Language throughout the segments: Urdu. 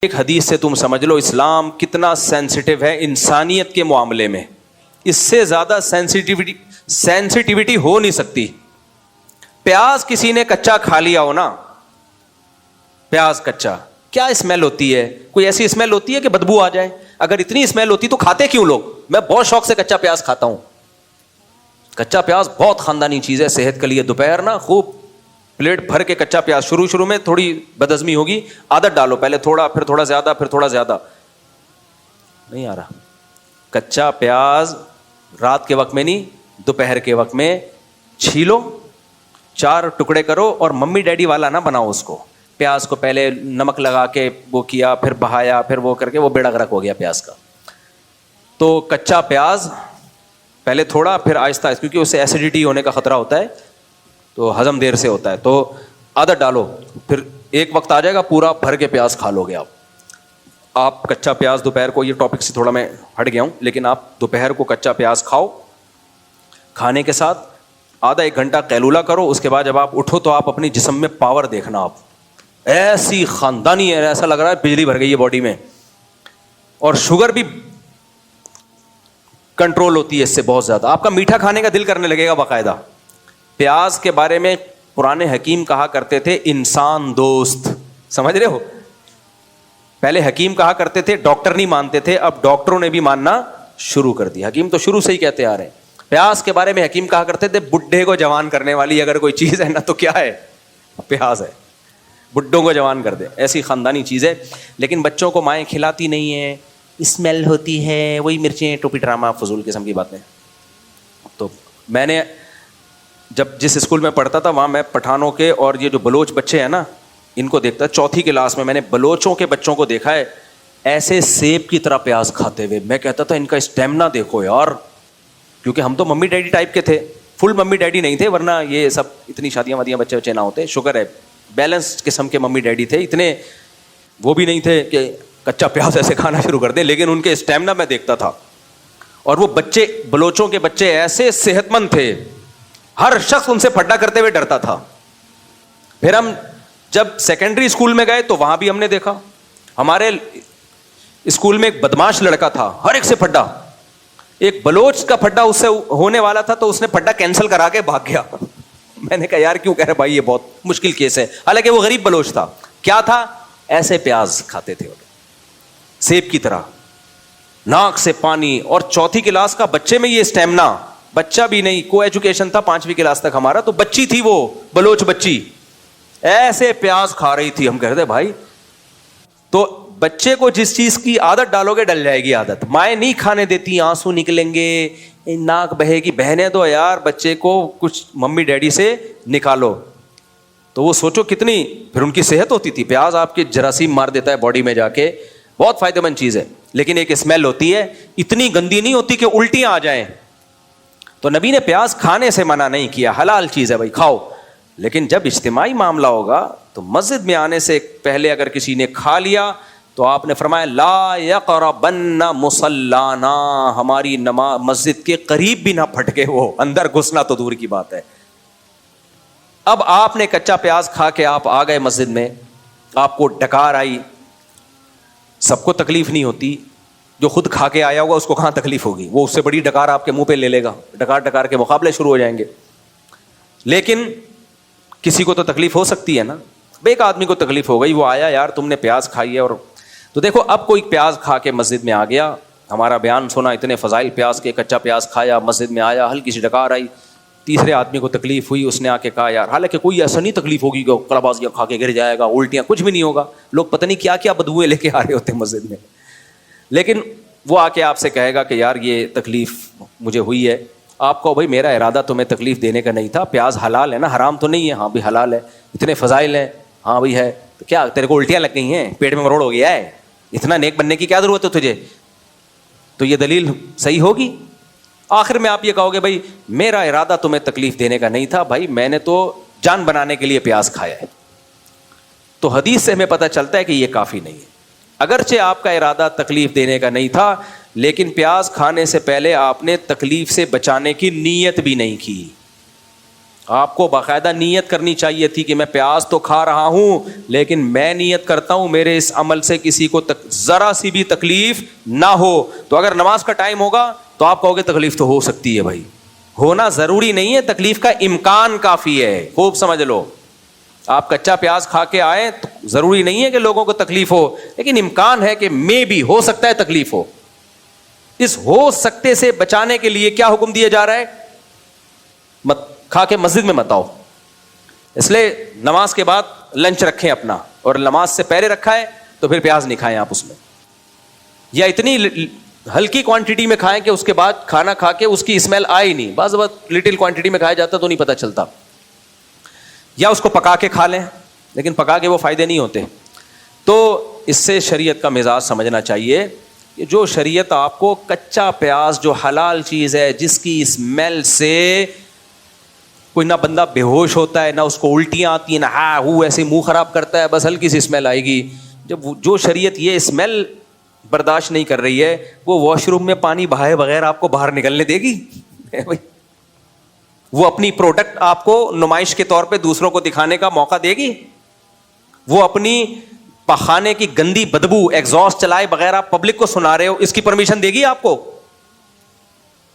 ایک حدیث سے تم سمجھ لو اسلام کتنا سینسٹیو ہے انسانیت کے معاملے میں. اس سے زیادہ سینسٹیوٹی ہو نہیں سکتی. پیاز کسی نے کچا کھا لیا ہو نا, پیاز کچا, کیا اسمیل ہوتی ہے؟ کوئی ایسی اسمیل ہوتی ہے کہ بدبو آ جائے؟ اگر اتنی اسمیل ہوتی تو کھاتے کیوں لوگ؟ میں بہت شوق سے کچا پیاز کھاتا ہوں. کچا پیاز بہت خاندانی چیز ہے صحت کے لیے. دوپہر نا خوب پلیٹ بھر کے کچا پیاز, شروع میں تھوڑی بدہضمی ہوگی, عادت ڈالو, پہلے تھوڑا, پھر تھوڑا زیادہ, پھر تھوڑا زیادہ. نہیں آ رہا. کچا پیاز رات کے وقت میں نہیں, دوپہر کے وقت میں چھیلو, 4 ٹکڑے کرو, اور ممی ڈیڈی والا نہ بناؤ اس کو. پیاز کو پہلے نمک لگا کے وہ کیا, پھر بہایا, پھر وہ کر کے وہ بیڑا غرق ہو گیا پیاز کا. تو کچا پیاز پہلے تھوڑا, پھر آہستہ آہستہ, کیونکہ اس سے ایسیڈیٹی ہونے کا خطرہ ہوتا ہے تو ہضم دیر سے ہوتا ہے. تو عادت ڈالو, پھر ایک وقت آ جائے گا پورا بھر کے پیاز کھا لو گے آپ کچا پیاز دوپہر کو. یہ ٹاپک سے تھوڑا میں ہٹ گیا ہوں, لیکن آپ دوپہر کو کچا پیاز کھاؤ. کھانے کے ساتھ آدھا 1 گھنٹہ قیلولہ کرو. اس کے بعد جب آپ اٹھو تو آپ اپنی جسم میں پاور دیکھنا, آپ ایسی خاندانی ہے, ایسا لگ رہا ہے بجلی بھر گئی ہے باڈی میں. اور شوگر بھی کنٹرول ہوتی ہے اس سے بہت زیادہ. آپ کا میٹھا کھانے کا دل کرنے لگے گا باقاعدہ. پیاز کے بارے میں پرانے حکیم کہا کرتے تھے انسان دوست. سمجھ رہے ہو؟ پہلے حکیم کہا کرتے تھے, ڈاکٹر نہیں مانتے تھے, اب ڈاکٹروں نے بھی ماننا شروع کر دیا. حکیم تو شروع سے ہی کہتے آ رہے ہیں. پیاز کے بارے میں حکیم کہا کرتے تھے بڈھے کو جوان کرنے والی اگر کوئی چیز ہے نا تو کیا ہے؟ پیاز ہے. بڈھوں کو جوان کر دے, ایسی خاندانی چیز ہے. لیکن بچوں کو مائیں کھلاتی نہیں ہیں, اسمیل ہوتی ہے, وہی مرچیں, ٹوپی ڈرامہ, فضول قسم کی باتیں. تو میں نے جب جس اسکول میں پڑھتا تھا وہاں میں پٹھانوں کے اور یہ جو بلوچ بچے ہیں نا ان کو دیکھتا, 4تھی کلاس میں نے بلوچوں کے بچوں کو دیکھا ہے ایسے سیب کی طرح پیاز کھاتے ہوئے. میں کہتا تھا ان کا اسٹیمنا دیکھو یار, کیونکہ ہم تو ممی ڈیڈی ٹائپ کے تھے, فل ممی ڈیڈی نہیں تھے, ورنہ یہ سب اتنی شادیاں وادیاں بچے بچے نہ ہوتے. شکر ہے بیلنس قسم کے ممی ڈیڈی تھے, اتنے وہ بھی نہیں تھے کہ کچا پیاز ایسے کھانا شروع کر دیں, لیکن ان کے اسٹیمنا میں دیکھتا تھا. اور وہ بچے, بلوچوں کے بچے ایسے صحت مند تھے, ہر شخص ان سے پھڈا کرتے ہوئے ڈرتا تھا. پھر ہم جب سیکنڈری اسکول میں گئے تو وہاں بھی ہم نے دیکھا, ہمارے اسکول میں ایک بدماش لڑکا تھا, ہر ایک سے پھڈا. ایک بلوچ کا پھڈا اس سے ہونے والا تھا تو اس نے پھڈا کینسل کرا کے بھاگ گیا. میں نے کہا یار کیوں کہہ رہے بھائی, یہ بہت مشکل کیس ہے. حالانکہ وہ غریب بلوچ تھا. کیا تھا؟ ایسے پیاز کھاتے تھے سیب کی طرح, ناک سے پانی. اور 4تھی کلاس کا بچے میں یہ اسٹیمنا, بچہ بھی نہیں, کو ایجوکیشن تھا 5ویں کلاس تک ہمارا, تو بچی تھی وہ بلوچ بچی, ایسے پیاز کھا رہی تھی. ہم کہہ رہے تھے بھائی, تو بچے کو جس چیز کی عادت ڈالو گے ڈل جائے گی عادت. مائیں نہیں کھانے دیتی, آنسو نکلیں گے, ناک بہے گی, بہنے دو یار بچے کو, کچھ ممی ڈیڈی سے نکالو. تو وہ سوچو کتنی پھر ان کی صحت ہوتی تھی. پیاز آپ کے جراثیم مار دیتا ہے باڈی میں جا کے, بہت فائدہ مند چیز ہے. لیکن ایک اسمیل ہوتی ہے, اتنی گندی نہیں ہوتی کہ الٹیاں آ جائیں. تو نبی نے پیاز کھانے سے منع نہیں کیا, حلال چیز ہے بھائی کھاؤ. لیکن جب اجتماعی معاملہ ہوگا تو مسجد میں آنے سے پہلے اگر کسی نے کھا لیا تو آپ نے فرمایا لا یقربن مصلانا, ہماری نماز مسجد کے قریب بھی نہ پھٹکے, وہ اندر گھسنا تو دور کی بات ہے. اب آپ نے کچا پیاز کھا کے آپ آ گئے مسجد میں, آپ کو ڈکار آئی. سب کو تکلیف نہیں ہوتی, جو خود کھا کے آیا ہوگا اس کو کہاں تکلیف ہوگی, وہ اس سے بڑی ڈکار آپ کے منہ پہ لے لے گا, ڈکار کے مقابلے شروع ہو جائیں گے. لیکن کسی کو تو تکلیف ہو سکتی ہے نا. ایک آدمی کو تکلیف ہو گئی, وہ آیا یار تم نے پیاز کھائی ہے. اور تو دیکھو اب کوئی پیاز کھا کے مسجد میں آ گیا, ہمارا بیان سنا, اتنے فضائل پیاز کے, کچا پیاز کھایا, مسجد میں آیا, ہلکی سی ڈکار آئی, تیسرے آدمی کو تکلیف ہوئی, اس نے آ کے کہا یار, حالانکہ کوئی ایسا نہیں تکلیف ہوگی کہ قلابازیاں کھا کے گر جائے گا, الٹیاں, کچھ بھی نہیں ہوگا. لوگ پتہ نہیں کیا کیا بدبوئیں لے کے آ رہے ہوتے ہیں مسجد میں. لیکن وہ آ کے آپ سے کہے گا کہ یار یہ تکلیف مجھے ہوئی ہے. آپ کو بھائی میرا ارادہ تمہیں تکلیف دینے کا نہیں تھا, پیاز حلال ہے نا, حرام تو نہیں ہے. ہاں بھی حلال ہے, اتنے فضائل ہیں. ہاں بھائی ہے, تو کیا تیرے کو الٹیاں لگ گئی ہیں, پیٹ میں مروڑ ہو گیا ہے, اتنا نیک بننے کی کیا ضرورت ہے تجھے؟ تو یہ دلیل صحیح ہوگی. آخر میں آپ یہ کہو گے بھائی میرا ارادہ تمہیں تکلیف دینے کا نہیں تھا, بھائی میں نے تو جان بنانے کے لیے پیاز کھایا ہے. تو حدیث سے ہمیں پتہ چلتا ہے کہ یہ کافی نہیں ہے. اگرچہ آپ کا ارادہ تکلیف دینے کا نہیں تھا, لیکن پیاز کھانے سے پہلے آپ نے تکلیف سے بچانے کی نیت بھی نہیں کی. آپ کو باقاعدہ نیت کرنی چاہیے تھی کہ میں پیاز تو کھا رہا ہوں لیکن میں نیت کرتا ہوں میرے اس عمل سے کسی کو ذرا سی بھی تکلیف نہ ہو. تو اگر نماز کا ٹائم ہوگا تو آپ کہو گے تکلیف تو ہو سکتی ہے. بھائی ہونا ضروری نہیں ہے, تکلیف کا امکان کافی ہے. خوب سمجھ لو, آپ کچا پیاز کھا کے آئے تو ضروری نہیں ہے کہ لوگوں کو تکلیف ہو, لیکن امکان ہے کہ میں بھی ہو سکتا ہے تکلیف ہو. اس ہو سکتے سے بچانے کے لیے کیا حکم دیا جا رہا ہے؟ مت کھا کے مسجد میں مت آؤ. اس لیے نماز کے بعد لنچ رکھیں اپنا, اور نماز سے پہلے رکھا ہے تو پھر پیاز نہیں کھائیں آپ اس میں, یا اتنی ہلکی کوانٹٹی میں کھائیں کہ اس کے بعد کھانا کھا کے اس کی اسمیل آئے ہی نہیں. بعض وقت لٹل کوانٹٹی میں کھایا جاتا تو نہیں پتہ چلتا, یا اس کو پکا کے کھا لیں, لیکن پکا کے وہ فائدے نہیں ہوتے. تو اس سے شریعت کا مزاج سمجھنا چاہیے کہ جو شریعت آپ کو کچا پیاز جو حلال چیز ہے جس کی اسمیل سے کوئی نہ بندہ بے ہوش ہوتا ہے, نہ اس کو الٹیاں آتی ہیں, نہ وہ ایسے منہ خراب کرتا ہے, بس ہلکی سی اسمیل آئے گی. جب جو شریعت یہ اسمیل برداشت نہیں کر رہی ہے, وہ واش روم میں پانی بہائے بغیر آپ کو باہر نکلنے دے گی؟ وہ اپنی پروڈکٹ آپ کو نمائش کے طور پہ دوسروں کو دکھانے کا موقع دے گی؟ وہ اپنی پخانے کی گندی بدبو ایگزاسٹ چلائے بغیر آپ پبلک کو سنا رہے ہو, اس کی پرمیشن دے گی آپ کو؟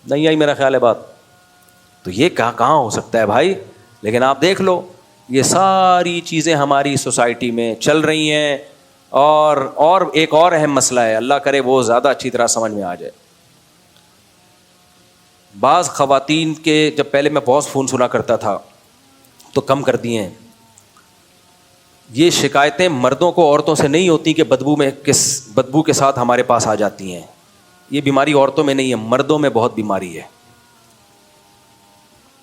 نہیں آئی میرا خیال ہے بات. تو یہ کہاں ہو سکتا ہے بھائی؟ لیکن آپ دیکھ لو یہ ساری چیزیں ہماری سوسائٹی میں چل رہی ہیں. اور ایک اور اہم مسئلہ ہے, اللہ کرے وہ زیادہ اچھی طرح سمجھ میں آ جائے. بعض خواتین کے, جب پہلے میں بہت فون سنا کرتا تھا تو کم کر دیے ہیں, یہ شکایتیں مردوں کو عورتوں سے نہیں ہوتی کہ بدبو کے ساتھ ہمارے پاس آ جاتی ہیں. یہ بیماری عورتوں میں نہیں ہے, مردوں میں بہت بیماری ہے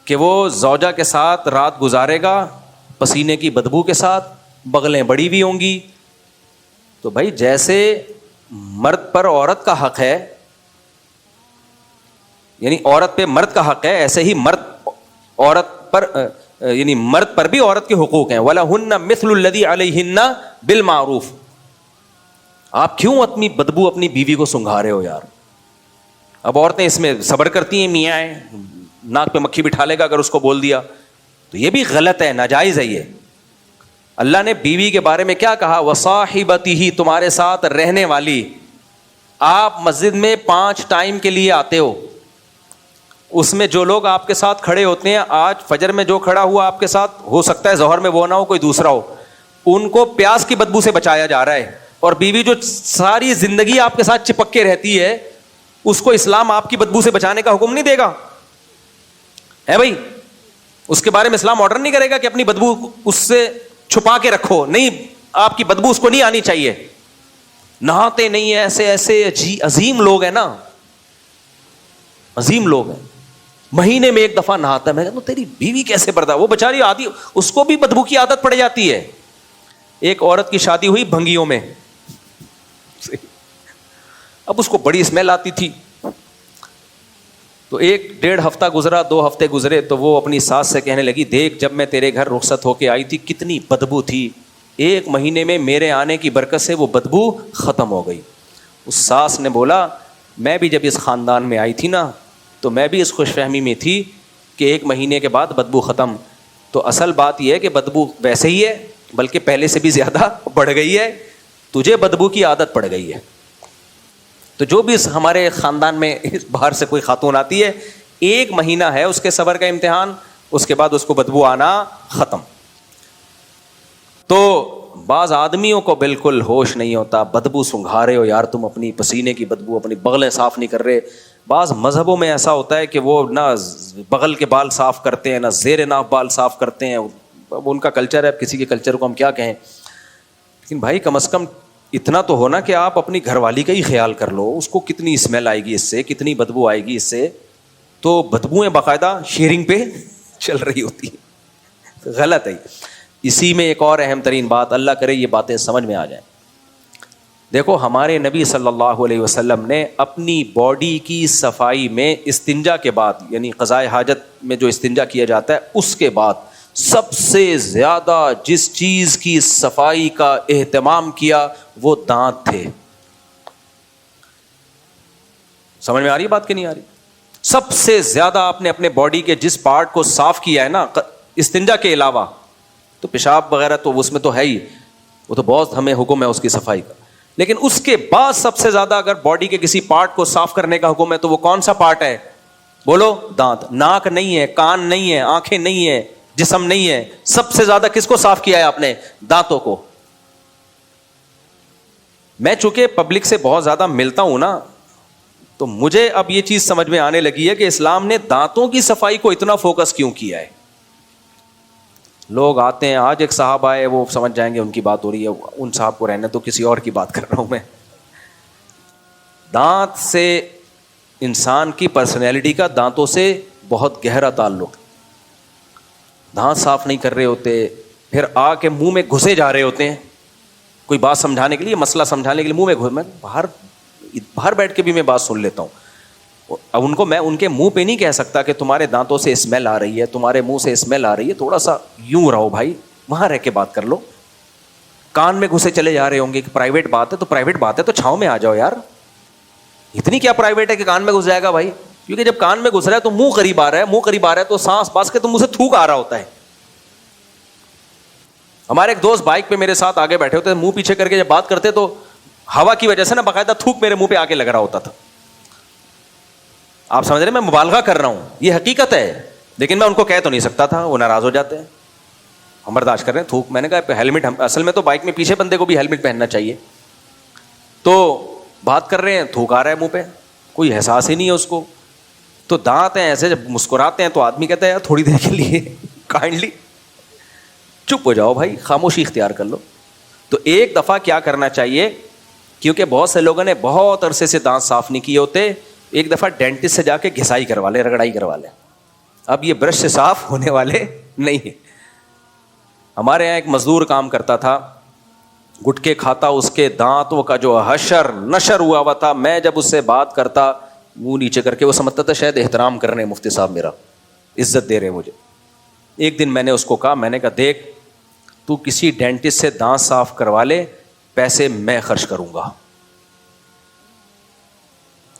کہ وہ زوجہ کے ساتھ رات گزارے گا پسینے کی بدبو کے ساتھ, بغلیں بڑی بھی ہوں گی. تو بھائی جیسے مرد پر عورت کا حق ہے, یعنی عورت پہ مرد کا حق ہے, ایسے ہی مرد عورت پر یعنی مرد پر بھی عورت کے حقوق ہیں. وَلَهُنَّ مِثْلُ الَّذِي عَلَيْهِنَّ بِالْمَعْرُوفِ. آپ کیوں اپنی بدبو اپنی بیوی کو سنگھا رہے ہو یار؟ اب عورتیں اس میں صبر کرتی ہیں, میاں ہے ناک پہ مکھی بٹھا لے گا اگر اس کو بول دیا, تو یہ بھی غلط ہے, ناجائز ہے یہ. اللہ نے بیوی کے بارے میں کیا کہا؟ وَصَاحِبَتِهِ, تمہارے ساتھ رہنے والی. آپ مسجد میں 5 ٹائم کے لیے آتے ہو, اس میں جو لوگ آپ کے ساتھ کھڑے ہوتے ہیں, آج فجر میں جو کھڑا ہوا آپ کے ساتھ, ہو سکتا ہے ظہر میں وہ نہ ہو, کوئی دوسرا ہو, ان کو پیاس کی بدبو سے بچایا جا رہا ہے. اور بیوی جو ساری زندگی آپ کے ساتھ چپک کے رہتی ہے, اس کو اسلام آپ کی بدبو سے بچانے کا حکم نہیں دے گا ہے بھائی. اس کے بارے میں اسلام آرڈر نہیں کرے گا کہ اپنی بدبو اس سے چھپا کے رکھو, نہیں, آپ کی بدبو اس کو نہیں آنی چاہیے. نہاتے نہیں ہیں, ایسے عظیم لوگ ہیں نا, عظیم لوگ ہیں, مہینے میں 1 دفعہ نہاتا ہے. میں کہتا ہوں تیری بیوی کیسے برداشت, وہ بیچاری آدھی, اس کو بھی بدبو کی عادت پڑ جاتی ہے. ایک عورت کی شادی ہوئی بھنگیوں میں, اب اس کو بڑی اسمیل آتی تھی. تو 1-1.5 ہفتہ گزرا, 2 ہفتے گزرے, تو وہ اپنی ساس سے کہنے لگی, دیکھ جب میں تیرے گھر رخصت ہو کے آئی تھی کتنی بدبو تھی, 1 مہینے میں میرے آنے کی برکت سے وہ بدبو ختم ہو گئی. اس ساس نے بولا, میں بھی جب اس خاندان میں آئی تھی نا تو میں بھی اس خوش فہمی میں تھی کہ 1 مہینے کے بعد بدبو ختم. تو اصل بات یہ ہے کہ بدبو ویسے ہی ہے, بلکہ پہلے سے بھی زیادہ بڑھ گئی ہے, تجھے بدبو کی عادت پڑ گئی ہے. تو جو بھی ہمارے خاندان میں باہر سے کوئی خاتون آتی ہے, 1 مہینہ ہے اس کے صبر کا امتحان, اس کے بعد اس کو بدبو آنا ختم. تو بعض آدمیوں کو بالکل ہوش نہیں ہوتا, بدبو سنگھا رہے ہو یار تم, اپنی پسینے کی بدبو, اپنی بغلیں صاف نہیں کر رہے. بعض مذہبوں میں ایسا ہوتا ہے کہ وہ نہ بغل کے بال صاف کرتے ہیں, نہ زیر ناف بال صاف کرتے ہیں. ان کا کلچر ہے, کسی کے کلچر کو ہم کیا کہیں. لیکن بھائی کم از کم اتنا تو ہونا کہ آپ اپنی گھر والی کا ہی خیال کر لو, اس کو کتنی اسمیل آئے گی اس سے, کتنی بدبو آئے گی اس سے. تو بدبوئیں باقاعدہ شیئرنگ پہ چل رہی ہوتی ہے, غلط ہے. اسی میں ایک اور اہم ترین بات, اللہ کرے یہ باتیں سمجھ میں آ جائیں. دیکھو ہمارے نبی صلی اللہ علیہ وسلم نے اپنی باڈی کی صفائی میں استنجا کے بعد, یعنی قضائے حاجت میں جو استنجا کیا جاتا ہے اس کے بعد, سب سے زیادہ جس چیز کی صفائی کا اہتمام کیا وہ دانت تھے. سمجھ میں آ رہی بات کہ نہیں آ رہی؟ سب سے زیادہ آپ نے اپنے باڈی کے جس پارٹ کو صاف کیا ہے نا, استنجا کے علاوہ تو پیشاب وغیرہ تو اس میں تو ہے ہی, وہ تو بہت ہمیں حکم ہے اس کی صفائی کا. لیکن اس کے بعد سب سے زیادہ اگر باڈی کے کسی پارٹ کو صاف کرنے کا حکم ہے تو وہ کون سا پارٹ ہے؟ بولو. دانت. ناک نہیں ہے, کان نہیں ہے, آنکھیں نہیں ہے, جسم نہیں ہے. سب سے زیادہ کس کو صاف کیا ہے آپ نے؟ دانتوں کو. میں چونکہ پبلک سے بہت زیادہ ملتا ہوں نا, تو مجھے اب یہ چیز سمجھ میں آنے لگی ہے کہ اسلام نے دانتوں کی صفائی کو اتنا فوکس کیوں کیا ہے. لوگ آتے ہیں, آج ایک صاحب آئے, وہ سمجھ جائیں گے ان کی بات ہو رہی ہے, ان صاحب کو رہنے تو کسی اور کی بات کر رہا ہوں میں. دانت سے انسان کی پرسنالٹی کا دانتوں سے بہت گہرا تعلق. دانت صاف نہیں کر رہے ہوتے, پھر آ کے منہ میں گھسے جا رہے ہوتے ہیں کوئی بات سمجھانے کے لیے, مسئلہ سمجھانے کے لیے منہ میں باہر بیٹھ کے بھی میں بات سن لیتا ہوں. اب ان کو میں ان کے منہ پہ نہیں کہہ سکتا کہ تمہارے دانتوں سے اسمیل آ رہی ہے, تمہارے منہ سے اسمیل آ رہی ہے, تھوڑا سا یوں رہو بھائی, وہاں رہ کے بات کر لو. کان میں گھسے چلے جا رہے ہوں گے کہ پرائیویٹ بات ہے, تو پرائیویٹ بات ہے تو چھاؤں میں آ جاؤ یار. اتنی کیا پرائیویٹ ہے کہ کان میں گھس جائے گا بھائی؟ کیونکہ جب کان میں گھس رہا ہے تو منہ قریب آ رہا ہے, منہ قریب آ رہا ہے تو سانس باس کے تو منہ سے تھوک آ رہا ہوتا ہے. ہمارے ایک دوست بائک پہ میرے ساتھ آگے بیٹھے ہوتے, منہ پیچھے کر کے جب بات کرتے تو ہوا کی وجہ سے نا باقاعدہ تھوک میرے منہ پہ آ کے لگ رہا ہوتا تھا. آپ سمجھ رہے, میں مبالغہ کر رہا ہوں, یہ حقیقت ہے. لیکن میں ان کو کہہ تو نہیں سکتا تھا, وہ ناراض ہو جاتے ہیں. ہم برداشت کر رہے ہیں تھوک. میں نے کہا ہیلمٹ, اصل میں تو بائک میں پیچھے بندے کو بھی ہیلمٹ پہننا چاہیے. تو بات کر رہے ہیں, تھوک آ رہا ہے منہ پہ, کوئی احساس ہی نہیں ہے اس کو. تو دانت ہیں ایسے, جب مسکراتے ہیں تو آدمی کہتا ہے یار تھوڑی دیر کے لیے کائنڈلی چپ ہو جاؤ بھائی, خاموشی اختیار کر لو. تو ایک دفعہ کیا کرنا چاہیے, کیونکہ بہت سے لوگوں نے بہت عرصے سے دانت صاف نہیں کیے ہوتے, ایک دفعہ ڈینٹسٹ سے جا کے گھسائی کروا لے, رگڑائی کروا لے. اب یہ برش سے صاف ہونے والے نہیں ہیں. ہمارے یہاں ایک مزدور کام کرتا تھا, گٹکے کھاتا, اس کے دانتوں کا جو حشر نشر ہوا ہوا تھا. میں جب اس سے بات کرتا منہ نیچے کر کے, وہ سمجھتا تھا شاید احترام کر رہے ہیں مفتی صاحب, میرا عزت دے رہے ہیں مجھے. ایک دن میں نے اس کو کہا, میں نے کہا دیکھ تو کسی ڈینٹسٹ سے دانت صاف کروا لے, پیسے میں خرچ کروں گا.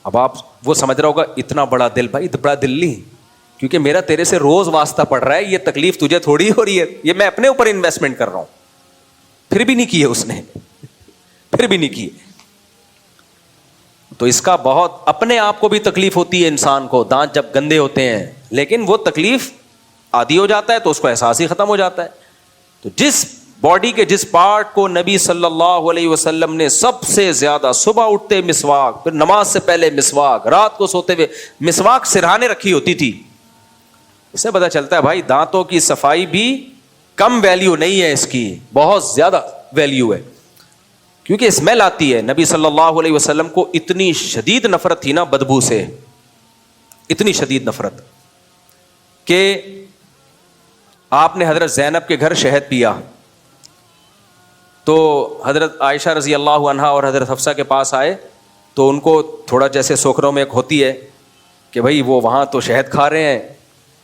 اب آپ وہ سمجھ رہا ہوگا اتنا بڑا دل, بھائی بڑا دل نہیں, کیونکہ میرا تیرے سے روز واسطہ پڑ رہا ہے, یہ تکلیف تجھے تھوڑی ہو رہی ہے, یہ میں اپنے اوپر انویسٹمنٹ کر رہا ہوں. پھر بھی نہیں کیے اس نے, پھر بھی نہیں کیے. تو اس کا بہت اپنے آپ کو بھی تکلیف ہوتی ہے انسان کو, دانت جب گندے ہوتے ہیں, لیکن وہ تکلیف عادی ہو جاتا ہے تو اس کو احساس ہی ختم ہو جاتا ہے. تو جس باڈی کے جس پارٹ کو نبی صلی اللہ علیہ وسلم نے سب سے زیادہ, صبح اٹھتے مسواک, پھر نماز سے پہلے مسواک, رات کو سوتے ہوئے مسواک سرہانے رکھی ہوتی تھی, اس سے پتہ چلتا ہے بھائی دانتوں کی صفائی بھی کم ویلیو نہیں ہے, اس کی بہت زیادہ ویلیو ہے. کیونکہ اسمیل آتی ہے. نبی صلی اللہ علیہ وسلم کو اتنی شدید نفرت تھی نا بدبو سے, اتنی شدید نفرت کہ آپ نے حضرت زینب کے گھر شہد پیا تو حضرت عائشہ رضی اللہ عنہا اور حضرت حفصہ کے پاس آئے, تو ان کو تھوڑا جیسے سوکھروں میں ایک ہوتی ہے کہ بھائی وہ وہاں تو شہد کھا رہے ہیں,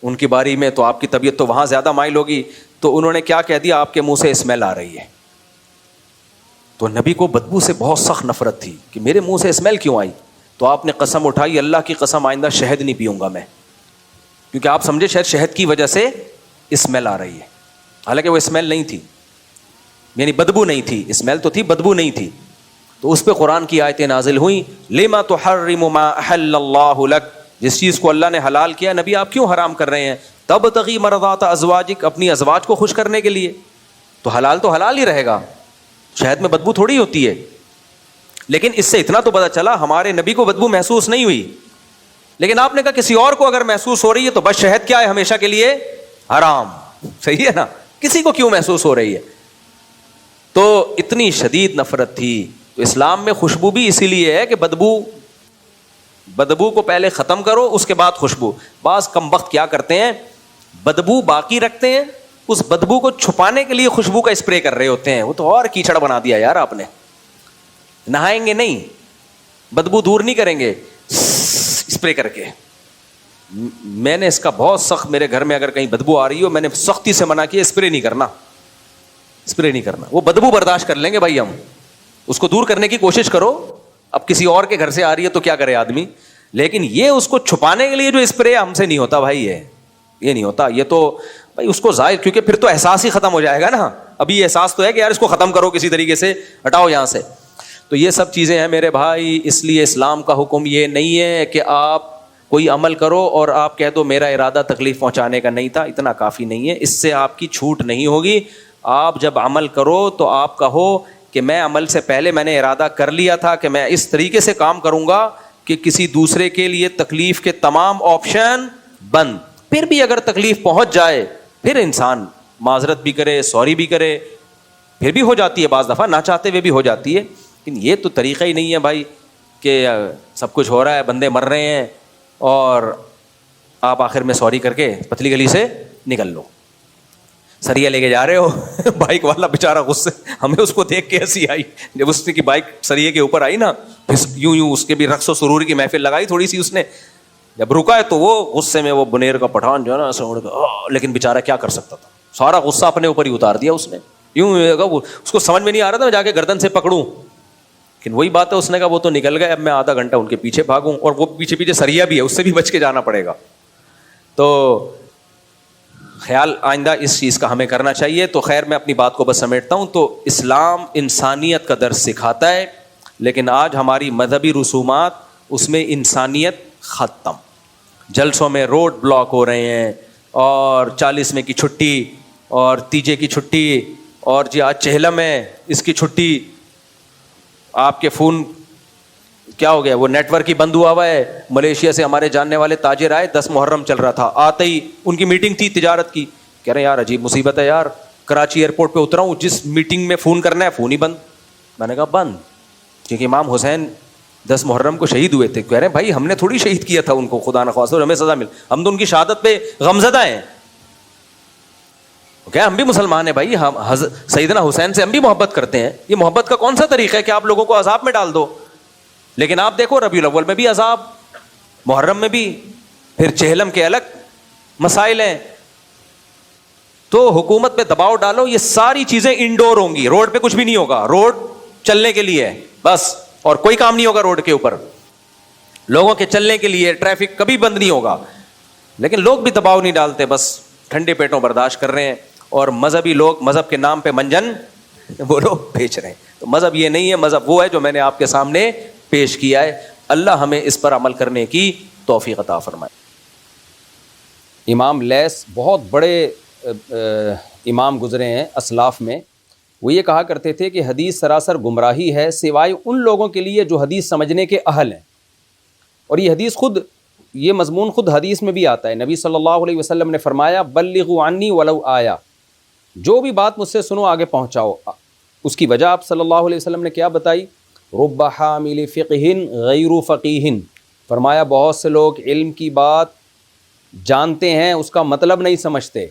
ان کی باری میں تو آپ کی طبیعت تو وہاں زیادہ مائل ہوگی. تو انہوں نے کیا کہہ دیا, آپ کے منہ سے اسمیل آ رہی ہے. تو نبی کو بدبو سے بہت سخت نفرت تھی کہ میرے منہ سے اسمیل کیوں آئی. تو آپ نے قسم اٹھائی, اللہ کی قسم آئندہ شہد نہیں پیوں گا میں, کیونکہ آپ سمجھے شاید شہد کی وجہ سے اسمیل آ رہی ہے. حالانکہ وہ اسمیل نہیں تھی, یعنی بدبو نہیں تھی, اسمیل تو تھی, بدبو نہیں تھی. تو اس پہ قرآن کی آیتیں نازل ہوئیں, لما تحرم ما احل اللہ لک, جس چیز کو اللہ نے حلال کیا نبی آپ کیوں حرام کر رہے ہیں. تبتغی مرضات ازواجک, اپنی ازواج کو خوش کرنے کے لیے. تو حلال ہی رہے گا, شہد میں بدبو تھوڑی ہوتی ہے. لیکن اس سے اتنا تو پتہ چلا ہمارے نبی کو بدبو محسوس نہیں ہوئی. لیکن آپ نے کہا کسی اور کو اگر محسوس ہو رہی ہے تو بس شہد کیا ہے, ہمیشہ کے لیے حرام. صحیح ہے نا, کسی کو کیوں محسوس ہو رہی ہے. تو اتنی شدید نفرت تھی. تو اسلام میں خوشبو بھی اسی لیے ہے کہ بدبو کو پہلے ختم کرو, اس کے بعد خوشبو. بعض کم وقت کیا کرتے ہیں, بدبو باقی رکھتے ہیں, اس بدبو کو چھپانے کے لیے خوشبو کا اسپرے کر رہے ہوتے ہیں. وہ تو اور کیچڑ بنا دیا یار آپ نے. نہائیں گے نہیں, بدبو دور نہیں کریں گے اسپرے کر کے. میں نے اس کا بہت سخت, میرے گھر میں اگر کہیں بدبو آ رہی ہو, میں نے سختی سے منع کیا, اسپرے نہیں کرنا, اسپرے نہیں کرنا. وہ بدبو برداشت کر لیں گے بھائی, ہم اس کو دور کرنے کی کوشش کرو. اب کسی اور کے گھر سے آ رہی ہے تو کیا کرے آدمی, لیکن یہ اس کو چھپانے کے لیے جو اسپرے ہم سے نہیں ہوتا بھائی, یہ نہیں ہوتا. یہ تو بھائی اس کو ظاہر, کیونکہ پھر تو احساس ہی ختم ہو جائے گا نا. ابھی احساس تو ہے کہ یار اس کو ختم کرو, کسی طریقے سے ہٹاؤ یہاں سے. تو یہ سب چیزیں ہیں میرے بھائی. اس لیے اسلام کا حکم یہ نہیں ہے کہ آپ کوئی عمل کرو اور آپ کہہ دو میرا ارادہ تکلیف پہنچانے کا نہیں تھا. اتنا کافی نہیں ہے, اس سے آپ کی چھوٹ نہیں ہوگی. آپ جب عمل کرو تو آپ کہو کہ میں عمل سے پہلے میں نے ارادہ کر لیا تھا کہ میں اس طریقے سے کام کروں گا کہ کسی دوسرے کے لیے تکلیف کے تمام آپشن بند. پھر بھی اگر تکلیف پہنچ جائے پھر انسان معذرت بھی کرے, سوری بھی کرے, پھر بھی ہو جاتی ہے بعض دفعہ, نہ چاہتے ہوئے بھی ہو جاتی ہے. لیکن یہ تو طریقہ ہی نہیں ہے بھائی کہ سب کچھ ہو رہا ہے, بندے مر رہے ہیں اور آپ آخر میں سوری کر کے پتلی گلی سے نکل لو. سریا لے کے جا رہے ہو, بائک والا بیچارہ غصے, ہمیں اس کو دیکھ کے ہنسی آئی جب اس کی بائک سریے کے اوپر آئی نا, یوں یوں اس کے بھی رقص و سرور کی محفل لگائی تھوڑی سی اس نے. جب رکا ہے تو وہ غصے میں وہ بنیر کا پٹھان جو ہے نا سوڑ کا, لیکن بیچارہ کیا کر سکتا تھا, سارا غصہ اپنے اوپر ہی اتار دیا اس نے. یوں اس کو سمجھ میں نہیں آ رہا تھا میں جا کے گردن سے پکڑوں, لیکن وہی بات ہے, اس نے کہا وہ تو نکل گئے, اب میں آدھا گھنٹہ ان کے پیچھے بھاگوں, اور وہ پیچھے پیچھے سریا بھی ہے, اس سے بھی بچ کے جانا پڑے گا. تو خیال آئندہ اس چیز کا ہمیں کرنا چاہیے. تو خیر میں اپنی بات کو بس سمیٹتا ہوں. تو اسلام انسانیت کا درس سکھاتا ہے, لیکن آج ہماری مذہبی رسومات اس میں انسانیت ختم. جلسوں میں روڈ بلاک ہو رہے ہیں, اور 40ویں کی چھٹی, اور تیجے کی چھٹی, اور جی آج چہلم ہے اس کی چھٹی. آپ کے فون کیا ہو گیا, وہ نیٹ ورک ہی بند ہوا ہے. ملیشیا سے ہمارے جاننے والے تاجر آئے, 10 محرم چل رہا تھا, آتے ہی ان کی میٹنگ تھی تجارت کی, کہہ رہے ہیں یار عجیب مصیبت ہے یار, کراچی ایئرپورٹ پہ اترا ہوں, جس میٹنگ میں فون کرنا ہے فون ہی بند. میں نے کہا بند, کیونکہ امام حسین 10 محرم کو شہید ہوئے تھے. کہہ رہے ہیں بھائی ہم نے تھوڑی شہید کیا تھا ان کو, خدا نخواستہ اور ہمیں سزا مل, ہم تو ان کی شہادت پہ غمزدہ ہیں. کیا ہم بھی مسلمان ہیں بھائی, ہم سیدنا حسین سے ہم بھی محبت کرتے ہیں. یہ محبت کا کون سا طریقہ ہے کہ آپ لوگوں کو عذاب میں ڈال دو؟ لیکن آپ دیکھو ربیع الاول میں بھی عذاب, محرم میں بھی, پھر چہلم کے الگ مسائل ہیں. تو حکومت پہ دباؤ ڈالو, یہ ساری چیزیں انڈور ہوں گی, روڈ پہ کچھ بھی نہیں ہوگا, روڈ چلنے کے لیے بس, اور کوئی کام نہیں ہوگا روڈ کے اوپر, لوگوں کے چلنے کے لیے, ٹریفک کبھی بند نہیں ہوگا. لیکن لوگ بھی دباؤ نہیں ڈالتے, بس ٹھنڈے پیٹوں برداشت کر رہے ہیں. اور مذہبی لوگ مذہب کے نام پہ منجن وہ لوگ بیچ رہے ہیں. تو مذہب یہ نہیں ہے, مذہب وہ ہے جو میں نے آپ کے سامنے پیش کیا ہے. اللہ ہمیں اس پر عمل کرنے کی توفیق عطا فرمائے. امام لیث بہت بڑے امام گزرے ہیں اسلاف میں. وہ یہ کہا کرتے تھے کہ حدیث سراسر گمراہی ہے سوائے ان لوگوں کے لیے جو حدیث سمجھنے کے اہل ہیں. اور یہ حدیث خود, یہ مضمون خود حدیث میں بھی آتا ہے. نبی صلی اللہ علیہ وسلم نے فرمایا بلغوا عنی ولو آیا, جو بھی بات مجھ سے سنو آگے پہنچاؤ. اس کی وجہ آپ صلی اللہ علیہ وسلم نے کیا بتائی؟ رب حامل فقہ غیر فقیہ, فرمایا بہت سے لوگ علم کی بات جانتے ہیں اس کا مطلب نہیں سمجھتے.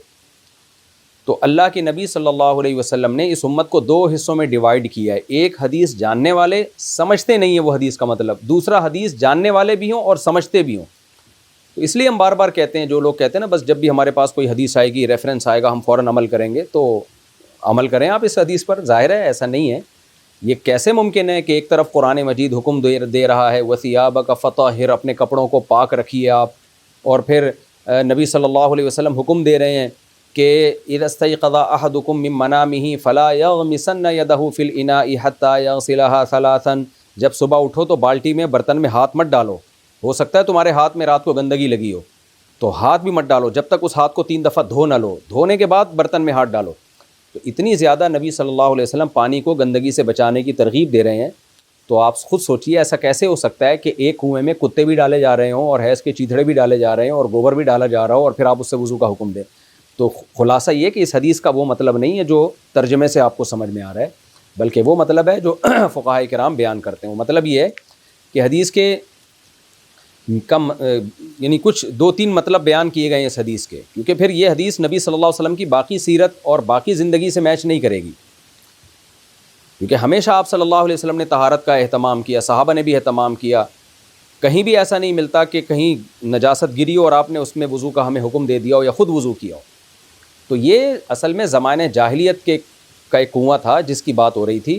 تو اللہ کے نبی صلی اللہ علیہ وسلم نے اس امت کو 2 حصوں میں ڈیوائیڈ کیا ہے. ایک حدیث جاننے والے, سمجھتے نہیں ہیں وہ حدیث کا مطلب. دوسرا حدیث جاننے والے بھی ہوں اور سمجھتے بھی ہوں. تو اس لیے ہم بار بار کہتے ہیں, جو لوگ کہتے ہیں نا بس جب بھی ہمارے پاس کوئی حدیث آئے گی, ریفرنس آئے گا, ہم فوراً عمل کریں گے. تو عمل کریں آپ اس حدیث پر. ظاہر ہے ایسا نہیں ہے. یہ کیسے ممکن ہے کہ ایک طرف قرآن مجید حکم دے رہا ہے وَثِيَابَكَ فَطَهِّرْ, اپنے کپڑوں کو پاک رکھیے آپ, اور پھر نبی صلی اللہ علیہ وسلم حکم دے رہے ہیں کہ اِذَا اسْتَيْقَظَ أَحَدُكُم مِّن مَّنَامِهِ فَلَا يَغْمِسَنَّ يَدَهُ فِي الْإِنَاءِ حَتَّى يَغْسِلَهَا ثَلَاثًا, جب صبح اٹھو تو بالٹی میں, برتن میں ہاتھ مت ڈالو. ہو سکتا ہے تمہارے ہاتھ میں رات کو گندگی لگی ہو, تو ہاتھ بھی مت ڈالو جب تک اس ہاتھ کو 3 دفعہ دھو نہ لو. دھونے کے بعد برتن میں ہاتھ ڈالو. تو اتنی زیادہ نبی صلی اللہ علیہ وسلم پانی کو گندگی سے بچانے کی ترغیب دے رہے ہیں. تو آپ خود سوچئے ایسا کیسے ہو سکتا ہے کہ ایک کنویں میں کتے بھی ڈالے جا رہے ہوں, اور حیض کے چیتڑے بھی ڈالے جا رہے ہیں, اور گوبر بھی ڈالا جا رہا ہو, اور پھر آپ اس سے وضو کا حکم دیں. تو خلاصہ یہ کہ اس حدیث کا وہ مطلب نہیں ہے جو ترجمے سے آپ کو سمجھ میں آ رہا ہے, بلکہ وہ مطلب ہے جو فقہاء کرام بیان کرتے ہیں. وہ مطلب یہ ہے کہ حدیث کے کم یعنی کچھ 2-3 مطلب بیان کیے گئے ہیں اس حدیث کے, کیونکہ پھر یہ حدیث نبی صلی اللہ علیہ وسلم کی باقی سیرت اور باقی زندگی سے میچ نہیں کرے گی. کیونکہ ہمیشہ آپ صلی اللہ علیہ وسلم نے طہارت کا اہتمام کیا, صحابہ نے بھی اہتمام کیا. کہیں بھی ایسا نہیں ملتا کہ کہیں نجاست گری ہو اور آپ نے اس میں وضو کا ہمیں حکم دے دیا ہو یا خود وضو کیا ہو. تو یہ اصل میں زمانہ جاہلیت کا ایک کنواں تھا جس کی بات ہو رہی تھی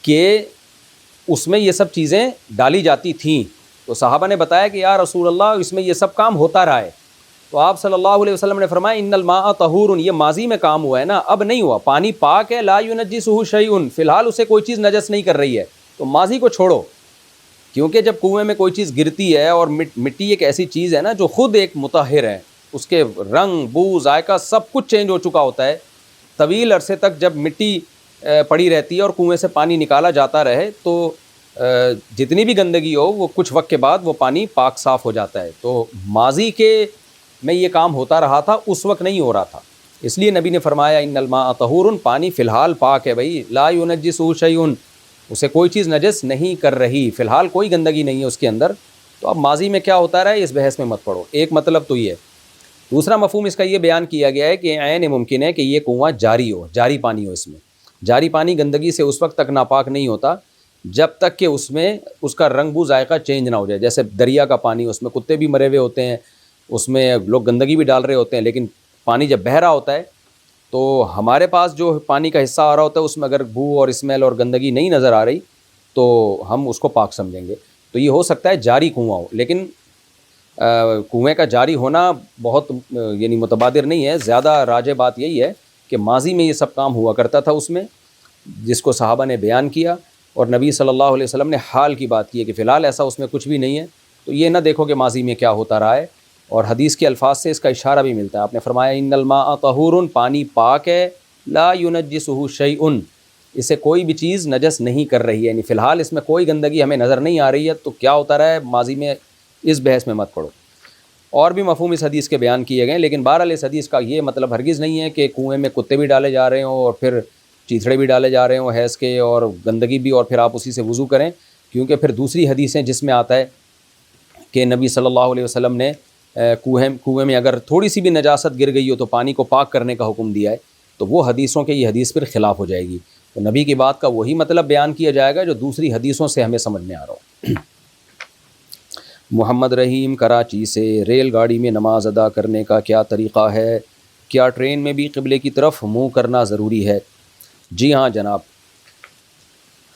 کہ اس میں یہ سب چیزیں ڈالی جاتی تھیں. تو صحابہ نے بتایا کہ یا رسول اللہ اس میں یہ سب کام ہوتا رہا ہے, تو آپ صلی اللہ علیہ وسلم نے فرمایا ان الماء طہور، یہ ماضی میں کام ہوا ہے نا، اب نہیں ہوا، پانی پاک ہے، لا ینجسہ شیء، فی الحال اسے کوئی چیز نجس نہیں کر رہی ہے، تو ماضی کو چھوڑو، کیونکہ جب کنویں میں کوئی چیز گرتی ہے، اور مٹی ایک ایسی چیز ہے نا جو خود ایک مطہر ہے، اس کے رنگ، بو، ذائقہ سب کچھ چینج ہو چکا ہوتا ہے، طویل عرصے تک جب مٹی پڑی رہتی ہے اور کنویں سے پانی نکالا جاتا رہے تو جتنی بھی گندگی ہو وہ کچھ وقت کے بعد وہ پانی پاک صاف ہو جاتا ہے. تو ماضی کے میں یہ کام ہوتا رہا تھا، اس وقت نہیں ہو رہا تھا، اس لیے نبی نے فرمایا ان الماء طہور، پانی فی الحال پاک ہے بھائی، لا ینجسہ شیء، اسے کوئی چیز نجس نہیں کر رہی، فی الحال کوئی گندگی نہیں ہے اس کے اندر. تو اب ماضی میں کیا ہوتا رہا ہے اس بحث میں مت پڑو. ایک مطلب تو یہ. دوسرا مفہوم اس کا یہ بیان کیا گیا ہے کہ عین ممکن ہے کہ یہ کنواں جاری ہو، جاری پانی ہو. اس میں جاری پانی گندگی سے اس وقت تک ناپاک نہیں ہوتا جب تک کہ اس میں اس کا رنگ بو ذائقہ چینج نہ ہو جائے. جیسے دریا کا پانی، اس میں کتے بھی مرے ہوئے ہوتے ہیں، اس میں لوگ گندگی بھی ڈال رہے ہوتے ہیں، لیکن پانی جب بہہ رہا ہوتا ہے تو ہمارے پاس جو پانی کا حصہ آ رہا ہوتا ہے اس میں اگر بو اور اسمیل اور گندگی نہیں نظر آ رہی تو ہم اس کو پاک سمجھیں گے. تو یہ ہو سکتا ہے جاری کنواں ہو، لیکن کنویں کا جاری ہونا بہت یعنی متبادر نہیں ہے. زیادہ راجح بات یہی ہے کہ ماضی میں یہ سب کام ہوا کرتا تھا اس میں، جس کو صحابہ نے بیان کیا، اور نبی صلی اللہ علیہ وسلم نے حال کی بات کی ہے کہ فی الحال ایسا اس میں کچھ بھی نہیں ہے. تو یہ نہ دیکھو کہ ماضی میں کیا ہوتا رہا ہے. اور حدیث کے الفاظ سے اس کا اشارہ بھی ملتا ہے. آپ نے فرمایا ان الماء طہور، پانی پاک ہے، لا ینجسہ شیء، اسے کوئی بھی چیز نجس نہیں کر رہی ہے، یعنی فی الحال اس میں کوئی گندگی ہمیں نظر نہیں آ رہی ہے. تو کیا ہوتا رہا ہے ماضی میں، اس بحث میں مت پڑو. اور بھی مفہوم اس حدیث کے بیان کیے گئے، لیکن بہرحال اس حدیث کا یہ مطلب ہرگز نہیں ہے کہ کنویں میں کتے بھی ڈالے جا رہے ہوں اور پھر چیتھڑے بھی ڈالے جا رہے ہوں حیض کے اور گندگی بھی، اور پھر آپ اسی سے وضو کریں. کیونکہ پھر دوسری حدیثیں جس میں آتا ہے کہ نبی صلی اللہ علیہ وسلم نے کنویں میں اگر تھوڑی سی بھی نجاست گر گئی ہو تو پانی کو پاک کرنے کا حکم دیا ہے، تو وہ حدیثوں کے یہ حدیث پھر خلاف ہو جائے گی. تو نبی کی بات کا وہی مطلب بیان کیا جائے گا جو دوسری حدیثوں سے ہمیں سمجھ میں آ رہا ہو. محمد رحیم کراچی سے، ریل گاڑی میں نماز ادا کرنے کا کیا طریقہ ہے؟ کیا ٹرین میں بھی قبلے کی طرف منہ کرنا ضروری ہے؟ جی ہاں جناب.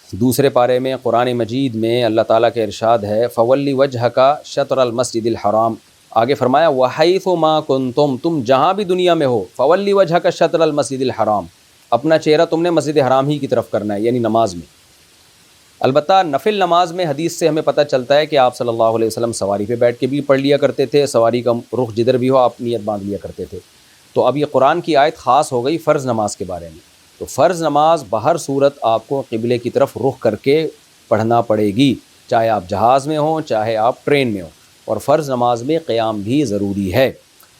دوسرے پارے میں قرآن مجید میں اللہ تعالیٰ کا ارشاد ہے فولی وجہک شطر المسجد الحرام. آگے فرمایا وحیث ما کنتم، تم جہاں بھی دنیا میں ہو، فولی وجہک شطر المسجد الحرام، اپنا چہرہ تم نے مسجد حرام ہی کی طرف کرنا ہے، یعنی نماز میں. البتہ نفل نماز میں حدیث سے ہمیں پتہ چلتا ہے کہ آپ صلی اللہ علیہ وسلم سواری پہ بیٹھ کے بھی پڑھ لیا کرتے تھے، سواری کا رخ جدھر بھی ہو آپ نیت باندھ لیا کرتے تھے. تو اب یہ قرآن کی آیت خاص ہو گئی فرض نماز کے بارے میں. تو فرض نماز بہر صورت آپ کو قبلے کی طرف رخ کر کے پڑھنا پڑے گی، چاہے آپ جہاز میں ہوں چاہے آپ ٹرین میں ہوں. اور فرض نماز میں قیام بھی ضروری ہے.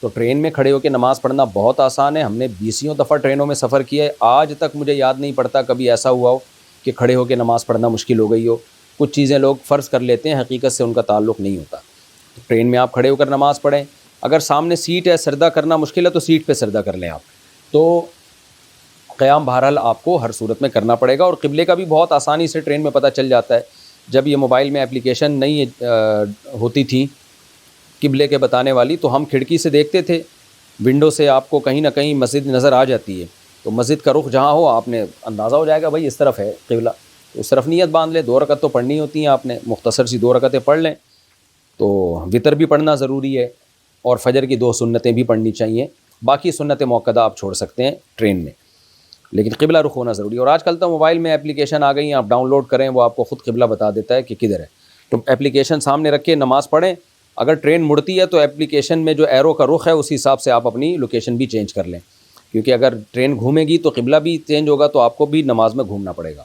تو ٹرین میں کھڑے ہو کے نماز پڑھنا بہت آسان ہے. ہم نے 20 دفعہ ٹرینوں میں سفر کیا ہے، آج تک مجھے یاد نہیں پڑتا کبھی ایسا ہوا ہو کہ کھڑے ہو کے نماز پڑھنا مشکل ہو گئی ہو. کچھ چیزیں لوگ فرض کر لیتے ہیں، حقیقت سے ان کا تعلق نہیں ہوتا. تو ٹرین میں آپ کھڑے ہو کر نماز پڑھیں. اگر سامنے سیٹ ہے، سردہ کرنا مشکل ہے تو سیٹ پہ سردہ کر لیں آپ. تو قیام بہرحال آپ کو ہر صورت میں کرنا پڑے گا. اور قبلے کا بھی بہت آسانی سے ٹرین میں پتہ چل جاتا ہے. جب یہ موبائل میں اپلیکیشن نہیں ہوتی تھی قبلے کے بتانے والی، تو ہم کھڑکی سے دیکھتے تھے، ونڈو سے آپ کو کہیں نہ کہیں مسجد نظر آ جاتی ہے. تو مسجد کا رخ جہاں ہو آپ نے اندازہ ہو جائے گا بھائی اس طرف ہے قبلہ، تو اس طرف نیت باندھ لیں. 2 رکعت تو پڑھنی ہوتی ہیں آپ نے، مختصر سی 2 رکعتیں پڑھ لیں. تو وتر بھی پڑھنا ضروری ہے اور فجر کی 2 سنتیں بھی پڑھنی چاہیے. باقی سنت موقدہ آپ چھوڑ سکتے ہیں ٹرین میں، لیکن قبلہ رخ ہونا ضروری ہے. اور آج کل تو موبائل میں اپلیکیشن آ گئی ہیں، آپ ڈاؤن لوڈ کریں، وہ آپ کو خود قبلہ بتا دیتا ہے کہ کدھر ہے. تو اپلیکیشن سامنے رکھ کے نماز پڑھیں. اگر ٹرین مڑتی ہے تو اپلیکیشن میں جو ایرو کا رخ ہے اسی حساب سے آپ اپنی لوکیشن بھی چینج کر لیں، کیونکہ اگر ٹرین گھومے گی تو قبلہ بھی چینج ہوگا، تو آپ کو بھی نماز میں گھومنا پڑے گا.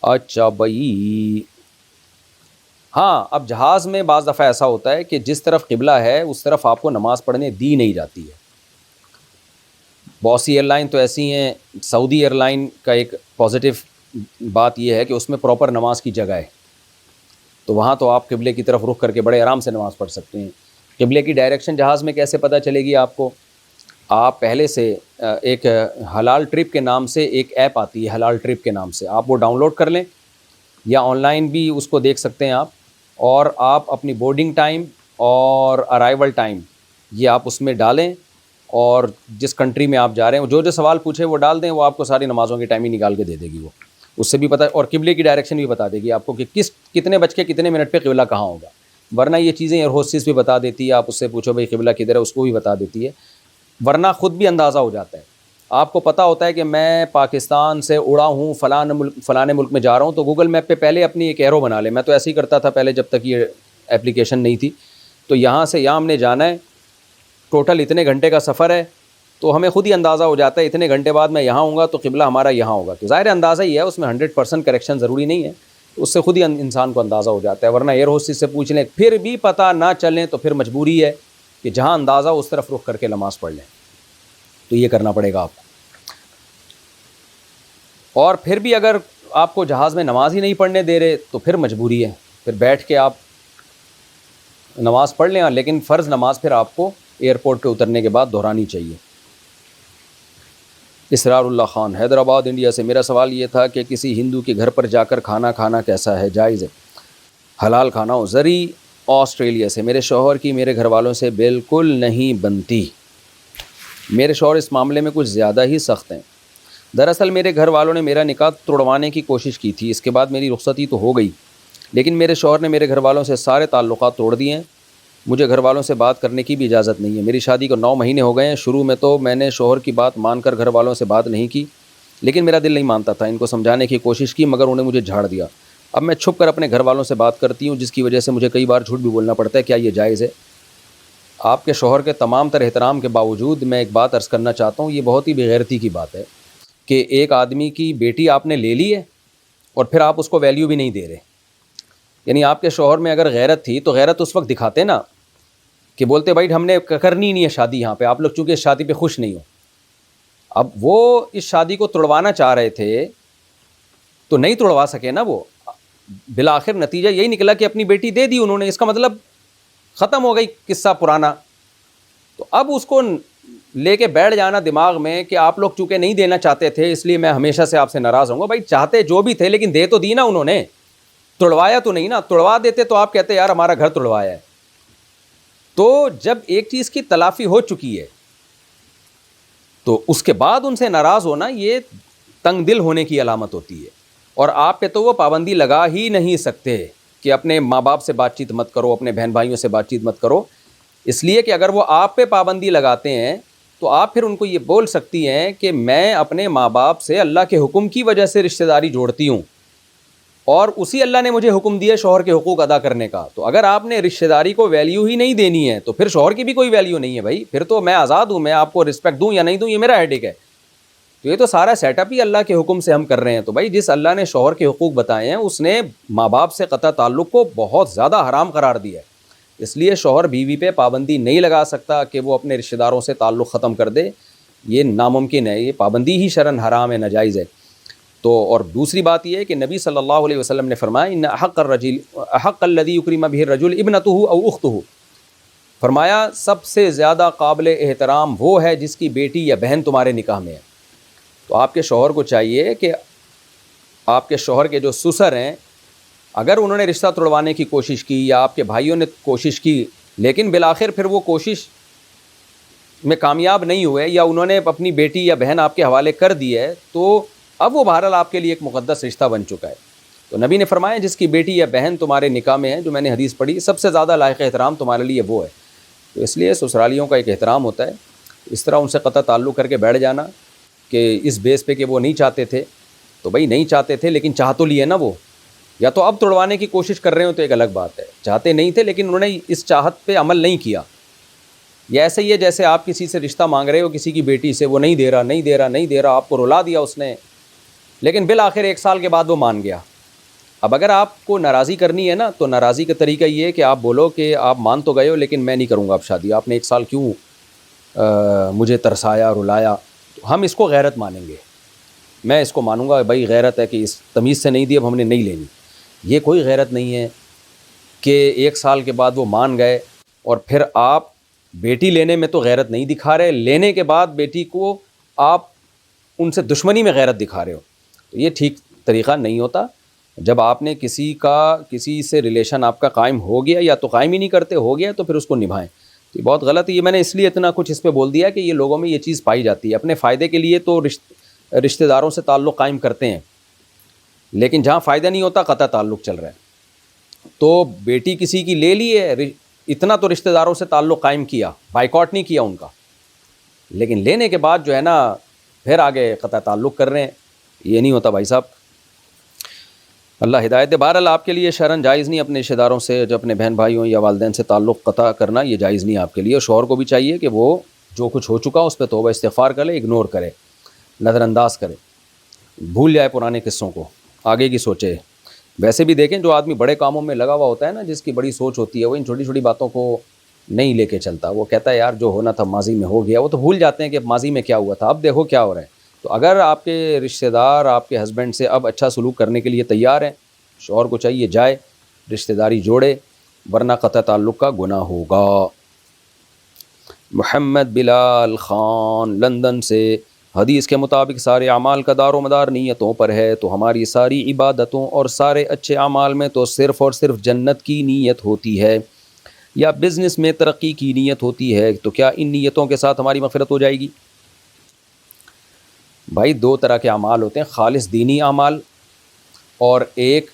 اچھا بھائی، ہاں اب جہاز میں بعض دفعہ ایسا ہوتا ہے کہ جس طرف قبلہ ہے اس طرف آپ کو نماز پڑھنے دی نہیں جاتی ہے. بہت سی ایئر لائن تو ایسی ہیں. سعودی ایئر لائن کا ایک پازیٹیو بات یہ ہے کہ اس میں پراپر نماز کی جگہ ہے، تو وہاں تو آپ قبلے کی طرف رخ کر کے بڑے آرام سے نماز پڑھ سکتے ہیں. قبلے کی ڈائریکشن جہاز میں کیسے پتہ چلے گی آپ کو؟ آپ پہلے سے ایک حلال ٹرپ کے نام سے ایک ایپ آتی ہے، حلال ٹرپ کے نام سے، آپ وہ ڈاؤن لوڈ کر لیں یا آن لائن بھی اس کو دیکھ سکتے ہیں آپ. اور آپ اپنی بورڈنگ ٹائم اور ارائیول ٹائم یہ آپ اس میں ڈالیں، اور جس کنٹری میں آپ جا رہے ہیں جو سوال پوچھے وہ ڈال دیں، وہ آپ کو ساری نمازوں کی ٹائمنگ نکال کے دے دے گی. وہ اس سے بھی پتہ، اور قبلے کی ڈائریکشن بھی بتا دے گی آپ کو کہ کتنے بج کے کتنے منٹ پہ قبلہ کہاں ہوگا. ورنہ یہ چیزیں ایئر ہوسٹس بھی بتا دیتی ہے, آپ اس سے پوچھو بھائی قبلہ کدھر ہے, اس کو بھی بتا دیتی ہے. ورنہ خود بھی اندازہ ہو جاتا ہے. آپ کو پتہ ہوتا ہے کہ میں پاکستان سے اڑا ہوں فلاں ملک میں جا رہا ہوں, تو گوگل میپ پہ پہلے اپنی ایک ایرو بنا لے. میں تو ایسے ہی کرتا تھا پہلے جب تک یہ اپلیکیشن نہیں تھی. تو یہاں سے یہاں ہم نے جانا ہے, ٹوٹل اتنے گھنٹے کا سفر ہے, تو ہمیں خود ہی اندازہ ہو جاتا ہے اتنے گھنٹے بعد میں یہاں ہوں گا تو قبلہ ہمارا یہاں ہوگا. تو ظاہر اندازہ ہی ہے, اس میں 100% کریکشن ضروری نہیں ہے, اس سے خود ہی انسان کو اندازہ ہو جاتا ہے. ورنہ ایئر ہوسٹس سے پوچھ لیں پھر بھی پتہ نہ چلیں تو پھر مجبوری ہے کہ جہاں اندازہ اس طرف رخ کر کے نماز پڑھ لیں. تو یہ کرنا پڑے گا آپ کو. اور پھر بھی اگر آپ کو جہاز میں نماز ہی نہیں پڑھنے دے رہے تو پھر مجبوری ہے, پھر بیٹھ کے آپ نماز پڑھ لیں, لیکن فرض نماز پھر آپ کو ایئرپورٹ پہ اترنے کے بعد دہرانی چاہیے. اسرار اللہ خان, حیدرآباد, انڈیا سے. میرا سوال یہ تھا کہ کسی ہندو کے گھر پر جا کر کھانا کھانا کیسا ہے, جائز ہے؟ حلال کھانا ہو. زری, آسٹریلیا سے. میرے شوہر کی میرے گھر والوں سے بالکل نہیں بنتی. میرے شوہر اس معاملے میں کچھ زیادہ ہی سخت ہیں. دراصل میرے گھر والوں نے میرا نکاح توڑوانے کی کوشش کی تھی, اس کے بعد میری رخصتی تو ہو گئی, لیکن میرے شوہر نے میرے گھر والوں سے سارے تعلقات توڑ دیے ہیں. مجھے گھر والوں سے بات کرنے کی بھی اجازت نہیں ہے. میری شادی کو 9 مہینے ہو گئے ہیں. شروع میں تو میں نے شوہر کی بات مان کر گھر والوں سے بات نہیں کی, لیکن میرا دل نہیں مانتا تھا. ان کو سمجھانے کی کوشش کی مگر انہیں مجھے جھاڑ دیا. اب میں چھپ کر اپنے گھر والوں سے بات کرتی ہوں, جس کی وجہ سے مجھے کئی بار جھوٹ بھی بولنا پڑتا ہے. کیا یہ جائز ہے؟ آپ کے شوہر کے تمام تر احترام کے باوجود میں ایک بات عرض کرنا چاہتا ہوں, یہ بہت ہی بے غیرتی کی بات ہے کہ ایک آدمی کی بیٹی آپ نے لے لی ہے اور پھر آپ اس کو ویلیو بھی نہیں دے رہے. یعنی آپ کے شوہر میں اگر غیرت تھی تو غیرت اس وقت دکھاتے نا کہ بولتے بھائی ہم نے کرنی نہیں ہے شادی یہاں پہ, آپ لوگ چونکہ اس شادی پہ خوش نہیں ہو. اب وہ اس شادی کو توڑوانا چاہ رہے تھے تو نہیں توڑوا سکے نا. وہ بالآخر نتیجہ یہی نکلا کہ اپنی بیٹی دے دی انہوں نے, اس کا مطلب ختم ہو گئی قصہ پرانا. تو اب اس کو لے کے بیٹھ جانا دماغ میں کہ آپ لوگ چونکہ نہیں دینا چاہتے تھے اس لیے میں ہمیشہ سے آپ سے ناراض ہوں گا. بھائی چاہتے جو بھی تھے لیکن دے تو دی نا انہوں نے, توڑوایا تو نہیں نا. توڑوا دیتے تو آپ کہتے یار ہمارا گھر توڑوایا ہے. تو جب ایک چیز کی تلافی ہو چکی ہے تو اس کے بعد ان سے ناراض ہونا یہ تنگ دل ہونے کی علامت ہوتی ہے. اور آپ پہ تو وہ پابندی لگا ہی نہیں سکتے کہ اپنے ماں باپ سے بات چیت مت کرو, اپنے بہن بھائیوں سے بات چیت مت کرو, اس لیے کہ اگر وہ آپ پہ پابندی لگاتے ہیں تو آپ پھر ان کو یہ بول سکتی ہیں کہ میں اپنے ماں باپ سے اللہ کے حکم کی وجہ سے رشتہ داری جوڑتی ہوں اور اسی اللہ نے مجھے حکم دیا شوہر کے حقوق ادا کرنے کا. تو اگر آپ نے رشتہ داری کو ویلیو ہی نہیں دینی ہے تو پھر شوہر کی بھی کوئی ویلیو نہیں ہے بھائی. پھر تو میں آزاد ہوں, میں آپ کو رسپیکٹ دوں یا نہیں دوں یہ میرا ہیڈیک ہے. تو یہ تو سارا سیٹ اپ ہی اللہ کے حکم سے ہم کر رہے ہیں. تو بھائی جس اللہ نے شوہر کے حقوق بتائے ہیں اس نے ماں باپ سے قطع تعلق کو بہت زیادہ حرام قرار دیا ہے. اس لیے شوہر بیوی پہ پابندی نہیں لگا سکتا کہ وہ اپنے رشتہ داروں سے تعلق ختم کر دے, یہ ناممکن ہے. یہ پابندی ہی شرعاً حرام ہے, ناجائز ہے. تو اور دوسری بات یہ ہے کہ نبی صلی اللہ علیہ وسلم نے فرمایا ان احق الذی یکرم به الرجل ابنته او اخته, فرمایا سب سے زیادہ قابل احترام وہ ہے جس کی بیٹی یا بہن تمہارے نکاح میں ہے. تو آپ کے شوہر کو چاہیے کہ آپ کے شوہر کے جو سسر ہیں اگر انہوں نے رشتہ توڑوانے کی کوشش کی یا آپ کے بھائیوں نے کوشش کی لیکن بالآخر پھر وہ کوشش میں کامیاب نہیں ہوئے یا انہوں نے اپنی بیٹی یا بہن آپ کے حوالے کر دی ہے, تو اب وہ بہرحال آپ کے لیے ایک مقدس رشتہ بن چکا ہے. تو نبی نے فرمایا جس کی بیٹی یا بہن تمہارے نکاح میں ہے, جو میں نے حدیث پڑھی, سب سے زیادہ لائق احترام تمہارے لیے وہ ہے. تو اس لیے سسرالیوں کا ایک احترام ہوتا ہے. اس طرح ان سے قطع تعلق کر کے بیٹھ جانا کہ اس بیس پہ کہ وہ نہیں چاہتے تھے, تو بھائی نہیں چاہتے تھے لیکن چاہ تو لیے نا وہ, یا تو اب توڑوانے کی کوشش کر رہے ہو تو ایک الگ بات ہے. چاہتے نہیں تھے لیکن انہوں نے اس چاہت پہ عمل نہیں کیا. یہ ایسے ہی ہے جیسے آپ کسی سے رشتہ مانگ رہے ہو کسی کی بیٹی سے, وہ نہیں دے رہا, آپ کو رلا دیا اس نے, لیکن بالآخر 1 سال کے بعد وہ مان گیا. اب اگر آپ کو ناراضی کرنی ہے نا تو ناراضی کا طریقہ یہ ہے کہ آپ بولو کہ آپ مان تو گئے ہو لیکن میں نہیں کروں گا اب شادی, آپ نے 1 سال کیوں مجھے ترسایا رلایا. ہم اس کو غیرت مانیں گے, میں اس کو مانوں گا بھائی غیرت ہے کہ اس تمیز سے نہیں دی, اب ہم نے نہیں لینی. یہ کوئی غیرت نہیں ہے کہ 1 سال کے بعد وہ مان گئے اور پھر آپ بیٹی لینے میں تو غیرت نہیں دکھا رہے, لینے کے بعد بیٹی کو آپ ان سے دشمنی میں غیرت دکھا رہے ہو. تو یہ ٹھیک طریقہ نہیں ہوتا. جب آپ نے کسی سے ریلیشن آپ کا قائم ہو گیا یا تو قائم ہی نہیں کرتے, ہو گیا تو پھر اس کو نبھائیں. تو یہ بہت غلط ہے. یہ میں نے اس لیے اتنا کچھ اس پہ بول دیا کہ یہ لوگوں میں یہ چیز پائی جاتی ہے. اپنے فائدے کے لیے تو رشتہ داروں سے تعلق قائم کرتے ہیں لیکن جہاں فائدہ نہیں ہوتا قطع تعلق چل رہا ہے. تو بیٹی کسی کی لے لی ہے, اتنا تو رشتہ داروں سے تعلق قائم کیا, بائیکاٹ نہیں کیا ان کا, لیکن لینے کے بعد جو ہے نا پھر آگے قطع تعلق کر رہے ہیں. یہ نہیں ہوتا بھائی صاحب, اللہ ہدایت دے. بہرحال آپ کے لیے شرعاً جائز نہیں اپنے رشتہ داروں سے, جو اپنے بہن بھائیوں یا والدین سے تعلق قطع کرنا, یہ جائز نہیں آپ کے لیے. شوہر کو بھی چاہیے کہ وہ جو کچھ ہو چکا اس پہ توبہ استغفار کرے, اگنور کرے, نظر انداز کرے, بھول جائے پرانے قصوں کو, آگے کی سوچے. ویسے بھی دیکھیں جو آدمی بڑے کاموں میں لگا ہوا ہوتا ہے نا, جس کی بڑی سوچ ہوتی ہے, وہ ان چھوٹی چھوٹی باتوں کو نہیں لے کے چلتا. وہ کہتا ہے یار جو ہونا تھا ماضی میں ہو گیا. وہ تو بھول جاتے ہیں کہ ماضی میں کیا ہوا تھا, اب دیکھو کیا ہو رہا ہے. تو اگر آپ کے رشتہ دار آپ کے ہسبینڈ سے اب اچھا سلوک کرنے کے لیے تیار ہیں, شوہر کو چاہیے جائے رشتہ داری جوڑے, ورنہ قطع تعلق کا گناہ ہوگا. محمد بلال خان لندن سے, حدیث کے مطابق سارے اعمال کا دار و مدار نیتوں پر ہے, تو ہماری ساری عبادتوں اور سارے اچھے اعمال میں تو صرف اور صرف جنت کی نیت ہوتی ہے یا بزنس میں ترقی کی نیت ہوتی ہے. تو کیا ان نیتوں کے ساتھ ہماری مغفرت ہو جائے گی؟ بھائی دو طرح کے اعمال ہوتے ہیں, خالص دینی اعمال اور ایک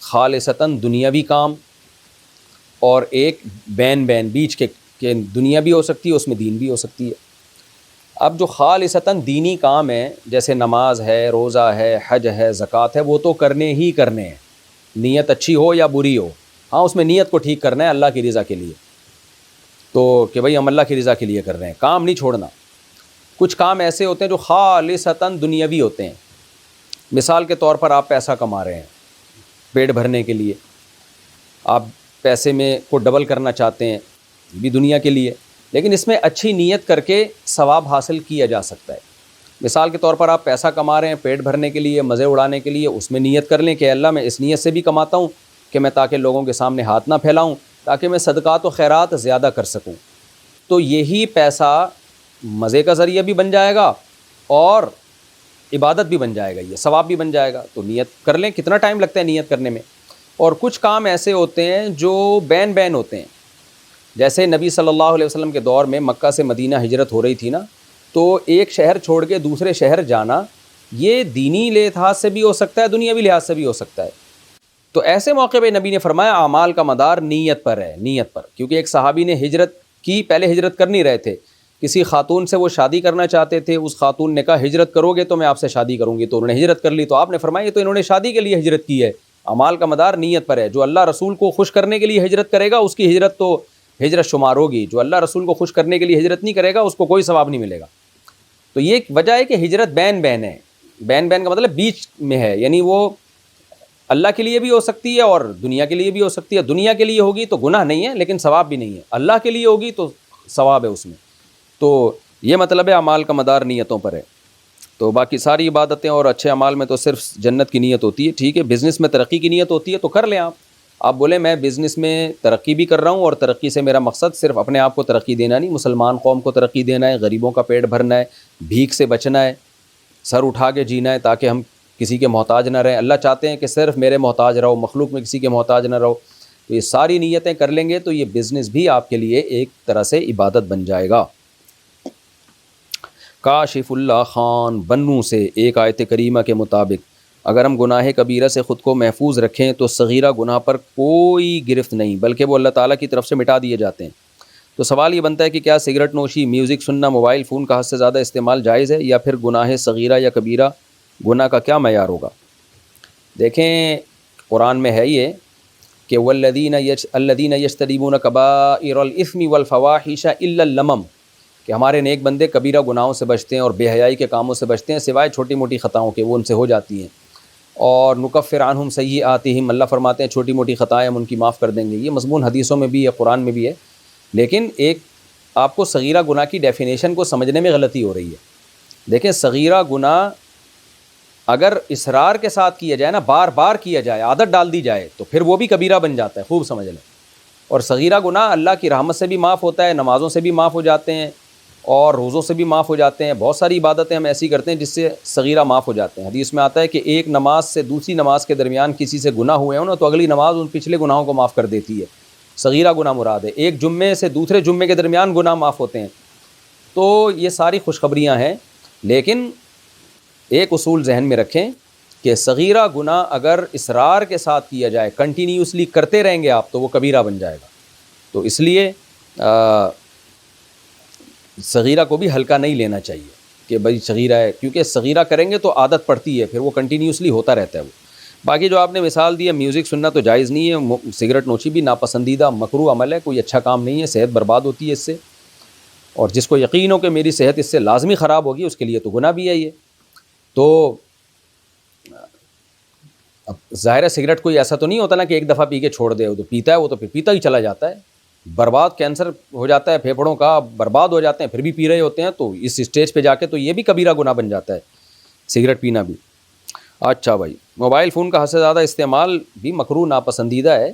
خالصتاً دنیاوی کام, اور ایک بین بیچ کے کہ دنیا بھی ہو سکتی ہے اس میں دین بھی ہو سکتی ہے. اب جو خالصتاً دینی کام ہے جیسے نماز ہے, روزہ ہے, حج ہے, زکوٰۃ ہے, وہ تو کرنے ہی کرنے ہیں, نیت اچھی ہو یا بری ہو. ہاں اس میں نیت کو ٹھیک کرنا ہے اللہ کی رضا کے لیے, تو کہ بھئی ہم اللہ کی رضا کے لیے کر رہے ہیں, کام نہیں چھوڑنا. کچھ کام ایسے ہوتے ہیں جو خالصتاً دنیاوی ہوتے ہیں. مثال کے طور پر آپ پیسہ کما رہے ہیں پیٹ بھرنے کے لیے, آپ پیسے میں کو ڈبل کرنا چاہتے ہیں, بھی دنیا کے لیے, لیکن اس میں اچھی نیت کر کے ثواب حاصل کیا جا سکتا ہے. مثال کے طور پر آپ پیسہ کما رہے ہیں پیٹ بھرنے کے لیے, مزے اڑانے کے لیے, اس میں نیت کر لیں کہ اللہ میں اس نیت سے بھی کماتا ہوں کہ میں تاکہ لوگوں کے سامنے ہاتھ نہ پھیلاؤں, تاکہ میں صدقات و خیرات زیادہ کر سکوں. تو یہی پیسہ مزے کا ذریعہ بھی بن جائے گا اور عبادت بھی بن جائے گا, یہ ثواب بھی بن جائے گا. تو نیت کر لیں, کتنا ٹائم لگتا ہے نیت کرنے میں. اور کچھ کام ایسے ہوتے ہیں جو بین ہوتے ہیں, جیسے نبی صلی اللہ علیہ وسلم کے دور میں مکہ سے مدینہ ہجرت ہو رہی تھی نا, تو ایک شہر چھوڑ کے دوسرے شہر جانا یہ دینی لحاظ سے بھی ہو سکتا ہے, دنیاوی لحاظ سے بھی ہو سکتا ہے. تو ایسے موقع پہ نبی نے فرمایا اعمال کا مدار نیت پر ہے, نیت پر. کیونکہ ایک صحابی نے ہجرت کی, پہلے ہجرت کر نہیں رہے تھے, کسی خاتون سے وہ شادی کرنا چاہتے تھے, اس خاتون نے کہا ہجرت کرو گے تو میں آپ سے شادی کروں گی, تو انہوں نے ہجرت کر لی. تو آپ نے فرمایا تو انہوں نے شادی کے لیے ہجرت کی ہے, اعمال کا مدار نیت پر ہے. جو اللہ رسول کو خوش کرنے کے لیے ہجرت کرے گا اس کی ہجرت تو ہجرت شمار ہوگی, جو اللہ رسول کو خوش کرنے کے لیے ہجرت نہیں کرے گا اس کو کوئی ثواب نہیں ملے گا. تو یہ ایک وجہ ہے کہ ہجرت بین ہے. بین کا مطلب بیچ میں ہے, یعنی وہ اللہ کے لیے بھی ہو سکتی ہے اور دنیا کے لیے بھی ہو سکتی ہے. دنیا کے لیے ہوگی تو گناہ نہیں ہے لیکن ثواب بھی نہیں ہے, اللہ کے لیے ہوگی تو ثواب ہے اس میں. تو یہ مطلب ہے اعمال کا مدار نیتوں پر ہے. تو باقی ساری عبادتیں اور اچھے اعمال میں تو صرف جنت کی نیت ہوتی ہے. ٹھیک ہے, بزنس میں ترقی کی نیت ہوتی ہے تو کر لیں آپ بولیں میں بزنس میں ترقی بھی کر رہا ہوں اور ترقی سے میرا مقصد صرف اپنے آپ کو ترقی دینا نہیں, مسلمان قوم کو ترقی دینا ہے, غریبوں کا پیٹ بھرنا ہے, بھیک سے بچنا ہے, سر اٹھا کے جینا ہے تاکہ ہم کسی کے محتاج نہ رہیں. اللہ چاہتے ہیں کہ صرف میرے محتاج رہو, مخلوق میں کسی کے محتاج نہ رہو. تو یہ ساری نیتیں کر لیں گے تو یہ بزنس بھی آپ کے لیے ایک طرح سے عبادت بن جائے گا. کاشف اللہ خان بنو سے, ایک آیت کریمہ کے مطابق اگر ہم گناہ کبیرہ سے خود کو محفوظ رکھیں تو صغیرہ گناہ پر کوئی گرفت نہیں بلکہ وہ اللہ تعالیٰ کی طرف سے مٹا دیے جاتے ہیں. تو سوال یہ بنتا ہے کہ کیا سگریٹ نوشی, میوزک سننا, موبائل فون کا حد سے زیادہ استعمال جائز ہے, یا پھر گناہ صغیرہ یا کبیرہ گناہ کا کیا معیار ہوگا؟ دیکھیں قرآن میں ہے یہ کہ الذین یجتنبون کبائر الاثم والفواحش الا اللمم, کہ ہمارے نیک بندے کبیرہ گناہوں سے بچتے ہیں اور بے حیائی کے کاموں سے بچتے ہیں سوائے چھوٹی موٹی خطاؤں کے, وہ ان سے ہو جاتی ہیں. اور نکفر عنہم سیئاتہم, اللہ فرماتے ہیں چھوٹی موٹی خطائیں ہم ان کی معاف کر دیں گے. یہ مضمون حدیثوں میں بھی ہے, قرآن میں بھی ہے, لیکن ایک آپ کو صغیرہ گناہ کی ڈیفینیشن کو سمجھنے میں غلطی ہو رہی ہے. دیکھیں صغیرہ گناہ اگر اصرار کے ساتھ کیا جائے نا, بار بار کیا جائے, عادت ڈال دی جائے تو پھر وہ بھی کبیرہ بن جاتا ہے, خوب سمجھ لیں. اور صغیرہ گناہ اللہ کی رحمت سے بھی معاف ہوتا ہے, نمازوں سے بھی معاف ہو جاتے ہیں اور روزوں سے بھی معاف ہو جاتے ہیں. بہت ساری عبادتیں ہم ایسی کرتے ہیں جس سے صغیرہ معاف ہو جاتے ہیں. حدیث میں آتا ہے کہ ایک نماز سے دوسری نماز کے درمیان کسی سے گناہ ہوئے ہوں نا تو اگلی نماز ان پچھلے گناہوں کو معاف کر دیتی ہے. صغیرہ گناہ مراد ہے. ایک جمعے سے دوسرے جمعے کے درمیان گناہ معاف ہوتے ہیں. تو یہ ساری خوشخبریاں ہیں, لیکن ایک اصول ذہن میں رکھیں کہ صغیرہ گناہ اگر اصرار کے ساتھ کیا جائے، کنٹینیوسلی کرتے رہیں گے آپ، تو وہ کبیرہ بن جائے گا. تو اس لیے صغیرہ کو بھی ہلکا نہیں لینا چاہیے کہ بھائی صغیرہ ہے، کیونکہ صغیرہ کریں گے تو عادت پڑتی ہے، پھر وہ کنٹینیوسلی ہوتا رہتا ہے وہ. باقی جو آپ نے مثال دی ہے، میوزک سننا تو جائز نہیں ہے، سگریٹ نوشی بھی ناپسندیدہ مکروہ عمل ہے، کوئی اچھا کام نہیں ہے، صحت برباد ہوتی ہے اس سے، اور جس کو یقین ہو کہ میری صحت اس سے لازمی خراب ہوگی، اس کے لیے تو گناہ بھی ہے یہ. تو اب ظاہر ہے سگریٹ کوئی ایسا تو نہیں ہوتا نا کہ ایک دفعہ پی کے چھوڑ دے، وہ تو پیتا ہے، وہ تو پھر پیتا ہی چلا جاتا ہے، برباد، کینسر ہو جاتا ہے پھیپھڑوں کا، برباد ہو جاتے ہیں، پھر بھی پی رہے ہوتے ہیں. تو اس اسٹیج پہ جا کے تو یہ بھی کبیرہ گناہ بن جاتا ہے سگریٹ پینا بھی. اچھا بھائی، موبائل فون کا حد سے زیادہ استعمال بھی مکروہ ناپسندیدہ ہے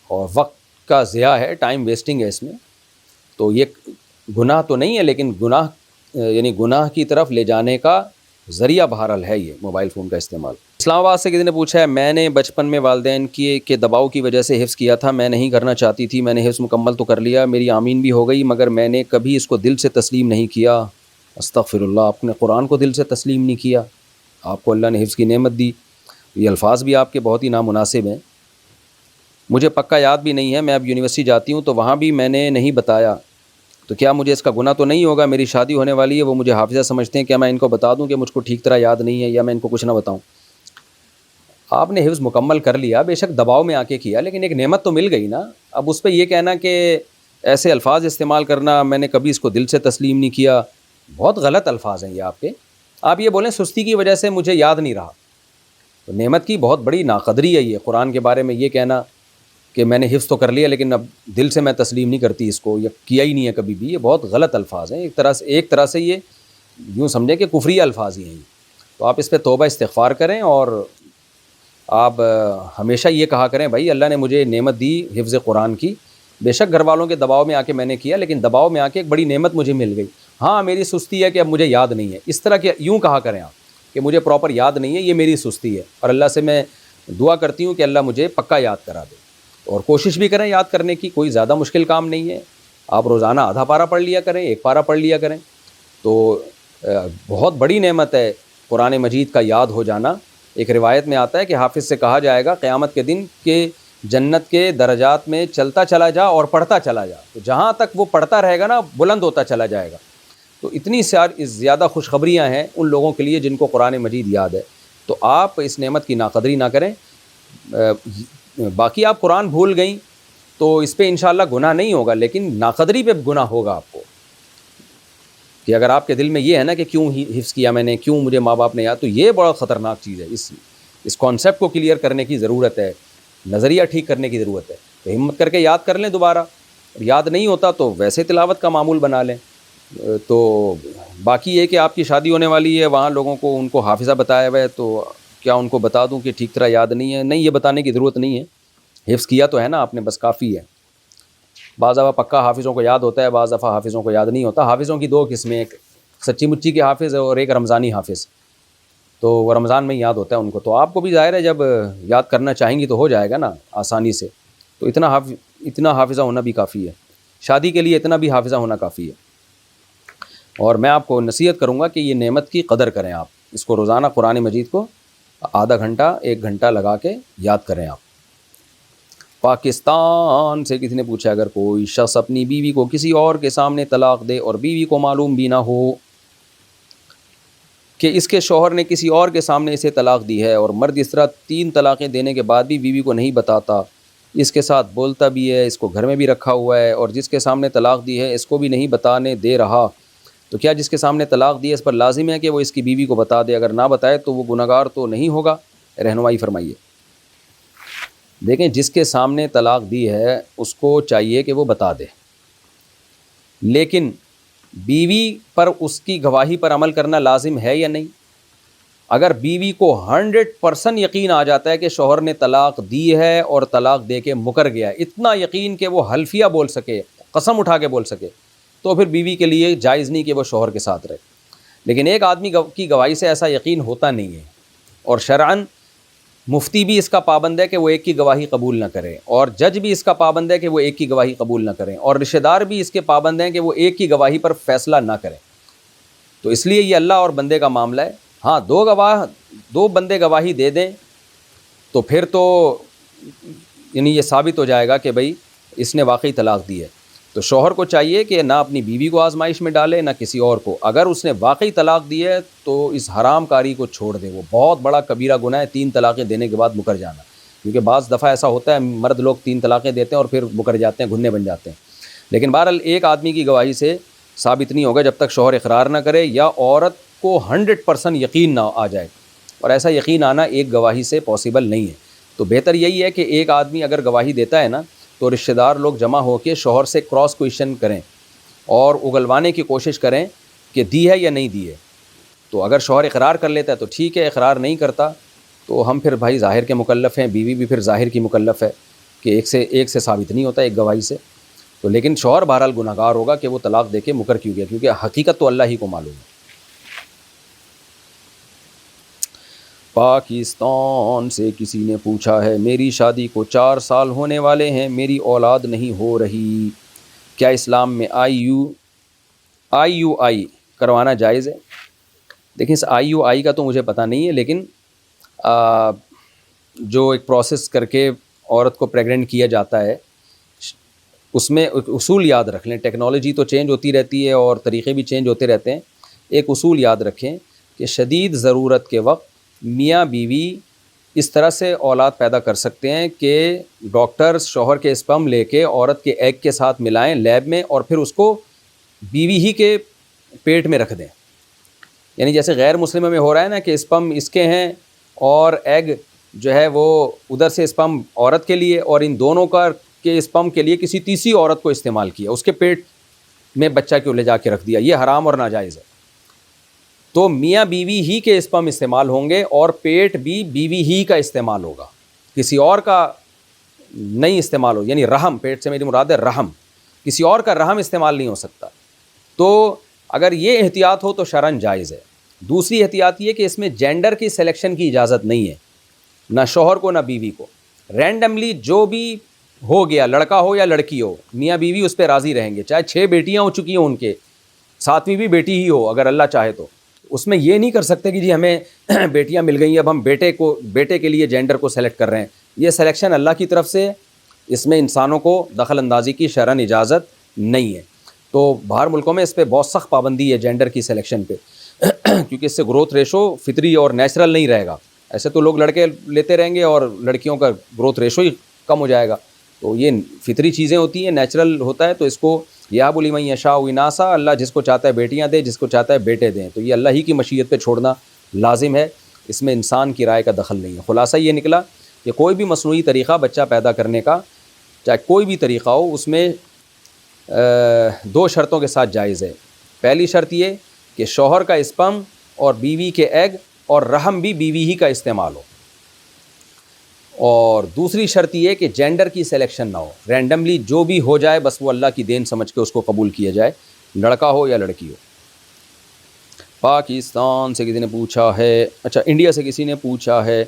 اور وقت کا ضیاع ہے، ٹائم ویسٹنگ ہے اس میں. تو یہ گناہ تو نہیں ہے، لیکن گناہ یعنی گناہ کی طرف لے جانے کا ذریعہ بہرحال ہے یہ موبائل فون کا استعمال. اسلام آباد سے کسی نے پوچھا ہے، میں نے بچپن میں والدین کے دباؤ کی وجہ سے حفظ کیا تھا، میں نہیں کرنا چاہتی تھی، میں نے حفظ مکمل تو کر لیا، میری آمین بھی ہو گئی، مگر میں نے کبھی اس کو دل سے تسلیم نہیں کیا. استغفر اللہ، آپ نے قرآن کو دل سے تسلیم نہیں کیا، آپ کو اللہ نے حفظ کی نعمت دی. یہ الفاظ بھی آپ کے بہت ہی نامناسب ہیں. مجھے پکا یاد بھی نہیں ہے، میں اب یونیورسٹی جاتی ہوں تو وہاں بھی میں نے نہیں بتایا، تو کیا مجھے اس کا گناہ تو نہیں ہوگا؟ میری شادی ہونے والی ہے، وہ مجھے حافظہ سمجھتے ہیں، کیا میں ان کو بتا دوں کہ مجھ کو ٹھیک طرح یاد نہیں ہے، یا میں ان کو کچھ نہ بتاؤں؟ آپ نے حفظ مکمل کر لیا، بے شک دباؤ میں آ کے کیا، لیکن ایک نعمت تو مل گئی نا. اب اس پہ یہ کہنا کہ ایسے الفاظ استعمال کرنا، میں نے کبھی اس کو دل سے تسلیم نہیں کیا، بہت غلط الفاظ ہیں یہ آپ کے. آپ یہ بولیں سستی کی وجہ سے مجھے یاد نہیں رہا، تو نعمت کی بہت بڑی ناقدری ہے یہ. قرآن کے بارے میں یہ کہنا کہ میں نے حفظ تو کر لیا لیکن اب دل سے میں تسلیم نہیں کرتی اس کو، یا کیا ہی نہیں ہے کبھی بھی، یہ بہت غلط الفاظ ہیں. ایک طرح سے یہ یوں سمجھیں کہ کفری الفاظ ہی ہیں. تو آپ اس پہ توبہ استغفار کریں، اور آپ ہمیشہ یہ کہا کریں بھائی اللہ نے مجھے نعمت دی حفظ قرآن کی، بے شک گھر والوں کے دباؤ میں آ کے میں نے کیا، لیکن دباؤ میں آ کے ایک بڑی نعمت مجھے مل گئی. ہاں میری سستی ہے کہ اب مجھے یاد نہیں ہے، اس طرح کہ یوں کہا کریں آپ کہ مجھے پراپر یاد نہیں ہے، یہ میری سستی ہے، اور اللہ سے میں دعا کرتی ہوں کہ اللہ مجھے پکا یاد کرا دے. اور کوشش بھی کریں یاد کرنے کی، کوئی زیادہ مشکل کام نہیں ہے. آپ روزانہ آدھا پارہ پڑھ لیا کریں، ایک پارہ پڑھ لیا کریں، تو بہت بڑی نعمت ہے قرآن مجید کا یاد ہو جانا. ایک روایت میں آتا ہے کہ حافظ سے کہا جائے گا قیامت کے دن کہ جنت کے درجات میں چلتا چلا جا اور پڑھتا چلا جا، تو جہاں تک وہ پڑھتا رہے گا نا بلند ہوتا چلا جائے گا. تو اتنی زیادہ خوشخبریاں ہیں ان لوگوں کے لیے جن کو قرآن مجید یاد ہے. تو آپ اس نعمت کی ناقدری نہ کریں. باقی آپ قرآن بھول گئیں تو اس پہ انشاءاللہ گناہ نہیں ہوگا، لیکن ناقدری پہ گناہ ہوگا آپ کو، کہ اگر آپ کے دل میں یہ ہے نا کہ کیوں حفظ کیا میں نے، کیوں مجھے ماں باپ نے یاد، تو یہ بڑا خطرناک چیز ہے. اس کانسیپٹ کو کلیئر کرنے کی ضرورت ہے، نظریہ ٹھیک کرنے کی ضرورت ہے. تو ہمت کر کے یاد کر لیں دوبارہ، یاد نہیں ہوتا تو ویسے تلاوت کا معمول بنا لیں. تو باقی یہ کہ آپ کی شادی ہونے والی ہے، وہاں لوگوں کو ان کو حافظہ بتایا ہوا ہے، تو کیا ان کو بتا دوں کہ ٹھیک طرح یاد نہیں ہے؟ نہیں، یہ بتانے کی ضرورت نہیں ہے، حفظ کیا تو ہے نا آپ نے، بس کافی ہے. بعض دفعہ پکا حافظوں کو یاد ہوتا ہے، بعض دفعہ حافظوں کو یاد نہیں ہوتا. حافظوں کی دو قسمیں، ایک سچی مچی کے حافظ ہے اور ایک رمضانی حافظ، تو وہ رمضان میں یاد ہوتا ہے ان کو. تو آپ کو بھی ظاہر ہے جب یاد کرنا چاہیں گی تو ہو جائے گا نا آسانی سے. تو اتنا حافظہ ہونا بھی کافی ہے، شادی کے لیے اتنا بھی حافظہ ہونا کافی ہے. اور میں آپ کو نصیحت کروں گا کہ یہ نعمت کی قدر کریں، آپ اس کو روزانہ قرآن مجید کو آدھا گھنٹہ 1 گھنٹہ لگا کے یاد کریں آپ. پاکستان سے کسی نے پوچھا، اگر کوئی شخص اپنی بیوی کو کسی اور کے سامنے طلاق دے اور بیوی کو معلوم بھی نہ ہو کہ اس کے شوہر نے کسی اور کے سامنے اسے طلاق دی ہے، اور مرد اس طرح 3 طلاقیں دینے کے بعد بھی بیوی کو نہیں بتاتا، اس کے ساتھ بولتا بھی ہے، اس کو گھر میں بھی رکھا ہوا ہے، اور جس کے سامنے طلاق دی ہے اس کو بھی نہیں بتانے دے رہا، تو کیا جس کے سامنے طلاق دی ہے اس پر لازم ہے کہ وہ اس کی بیوی کو بتا دے؟ اگر نہ بتائے تو وہ گنہگار تو نہیں ہوگا؟ رہنمائی فرمائیے. دیکھیں، جس کے سامنے طلاق دی ہے اس کو چاہیے کہ وہ بتا دے، لیکن بیوی پر اس کی گواہی پر عمل کرنا لازم ہے یا نہیں؟ اگر بیوی کو 100% یقین آ جاتا ہے کہ شوہر نے طلاق دی ہے اور طلاق دے کے مکر گیا، اتنا یقین کہ وہ حلفیہ بول سکے، قسم اٹھا کے بول سکے، تو پھر بیوی کے لیے جائز نہیں کہ وہ شوہر کے ساتھ رہے. لیکن ایک آدمی کی گواہی سے ایسا یقین ہوتا نہیں ہے، اور شرعاً مفتی بھی اس کا پابند ہے کہ وہ ایک کی گواہی قبول نہ کریں، اور جج بھی اس کا پابند ہے کہ وہ ایک کی گواہی قبول نہ کریں، اور رشتہ دار بھی اس کے پابند ہیں کہ وہ ایک کی گواہی پر فیصلہ نہ کریں. تو اس لیے یہ اللہ اور بندے کا معاملہ ہے ہاں دو بندے گواہی دے دیں تو پھر تو یعنی یہ ثابت ہو جائے گا کہ بھائی اس نے واقعی طلاق دی ہے. تو شوہر کو چاہیے کہ نہ اپنی بیوی کو آزمائش میں ڈالے نہ کسی اور کو. اگر اس نے واقعی طلاق دی ہے تو اس حرام کاری کو چھوڑ دے. وہ بہت بڑا کبیرہ گناہ ہے 3 طلاقیں دینے کے بعد مکر جانا. کیونکہ بعض دفعہ ایسا ہوتا ہے مرد لوگ 3 طلاقیں دیتے ہیں اور پھر مکر جاتے ہیں, گھنے بن جاتے ہیں. لیکن بہرحال ایک آدمی کی گواہی سے ثابت نہیں ہوگا جب تک شوہر اقرار نہ کرے یا عورت کو 100% یقین نہ آ جائے, اور ایسا یقین آنا ایک گواہی سے پاسبل نہیں ہے. تو بہتر یہی ہے کہ ایک آدمی اگر گواہی دیتا ہے نا تو رشتہ دار لوگ جمع ہو کے شوہر سے کراس کویشچن کریں اور اگلوانے کی کوشش کریں کہ دی ہے یا نہیں دی ہے. تو اگر شوہر اقرار کر لیتا ہے تو ٹھیک ہے, اقرار نہیں کرتا تو ہم پھر بھائی ظاہر کے مکلف ہیں, بیوی بھی پھر ظاہر کی مکلف ہے کہ ایک سے ثابت نہیں ہوتا ایک گواہی سے. تو لیکن شوہر بہرحال گناہ گار ہوگا کہ وہ طلاق دے کے مکر کیوں گیا, کیونکہ حقیقت تو اللہ ہی کو معلوم ہے. پاکستان سے کسی نے پوچھا ہے, میری شادی کو 4 سال ہونے والے ہیں, میری اولاد نہیں ہو رہی, کیا اسلام میں IUI کروانا جائز ہے؟ دیکھیں اس IUI کا تو مجھے پتہ نہیں ہے, لیکن جو ایک پروسیس کر کے عورت کو پریگننٹ کیا جاتا ہے اس میں اصول یاد رکھ لیں. ٹیکنالوجی تو چینج ہوتی رہتی ہے اور طریقے بھی چینج ہوتے رہتے ہیں. ایک اصول یاد رکھیں کہ شدید ضرورت کے وقت میاں بیوی اس طرح سے اولاد پیدا کر سکتے ہیں کہ ڈاکٹر شوہر کے اسپرم لے کے عورت کے ایگ کے ساتھ ملائیں لیب میں اور پھر اس کو بیوی ہی کے پیٹ میں رکھ دیں. یعنی جیسے غیر مسلموں میں ہو رہا ہے نا کہ اسپرم اس کے ہیں اور ایگ جو ہے وہ ادھر سے اسپرم عورت کے لیے اور ان دونوں کا کے اسپرم کے لیے کسی تیسری عورت کو استعمال کیا, اس کے پیٹ میں بچہ کیوں لے جا کے رکھ دیا. یہ حرام اور ناجائز ہے. تو میاں بیوی ہی کے اسپرم استعمال ہوں گے اور پیٹ بھی بیوی ہی کا استعمال ہوگا, کسی اور کا نہیں استعمال ہو. یعنی رحم, پیٹ سے میری مراد ہے رحم, کسی اور کا رحم استعمال نہیں ہو سکتا. تو اگر یہ احتیاط ہو تو شرعاً جائز ہے. دوسری احتیاط یہ کہ اس میں جینڈر کی سلیکشن کی اجازت نہیں ہے, نہ شوہر کو نہ بیوی کو. رینڈملی جو بھی ہو گیا, لڑکا ہو یا لڑکی ہو, میاں بیوی اس پہ راضی رہیں گے. چاہے 6 بیٹیاں ہو چکی ہیں ان کے, 7ویں بھی بیٹی ہی ہو اگر اللہ چاہے تو. اس میں یہ نہیں کر سکتے کہ جی ہمیں بیٹیاں مل گئی اب ہم بیٹے کے لیے جینڈر کو سلیکٹ کر رہے ہیں. یہ سلیکشن اللہ کی طرف سے, اس میں انسانوں کو دخل اندازی کی شرعاً اجازت نہیں ہے. تو باہر ملکوں میں اس پہ بہت سخت پابندی ہے جینڈر کی سلیکشن پہ, کیونکہ اس سے گروتھ ریشو فطری اور نیچرل نہیں رہے گا. ایسے تو لوگ لڑکے لیتے رہیں گے اور لڑکیوں کا گروتھ ریشو ہی کم ہو جائے گا. تو یہ فطری چیزیں ہوتی ہیں, نیچرل ہوتا ہے. تو اس کو یہب لمن یشاء اناسا, اللہ جس کو چاہتا ہے بیٹیاں دے, جس کو چاہتا ہے بیٹے دیں. تو یہ اللہ ہی کی مشیت پہ چھوڑنا لازم ہے, اس میں انسان کی رائے کا دخل نہیں ہے. خلاصہ یہ نکلا کہ کوئی بھی مصنوعی طریقہ بچہ پیدا کرنے کا, چاہے کوئی بھی طریقہ ہو, اس میں 2 شرطوں کے ساتھ جائز ہے. پہلی شرط یہ کہ شوہر کا اسپرم اور بیوی کے ایگ اور رحم بھی بیوی ہی کا استعمال ہو, اور دوسری شرط یہ کہ جینڈر کی سلیکشن نہ ہو. رینڈملی جو بھی ہو جائے بس وہ اللہ کی دین سمجھ کے اس کو قبول کیا جائے, لڑکا ہو یا لڑکی ہو. پاکستان سے کسی نے پوچھا ہے, اچھا انڈیا سے کسی نے پوچھا ہے,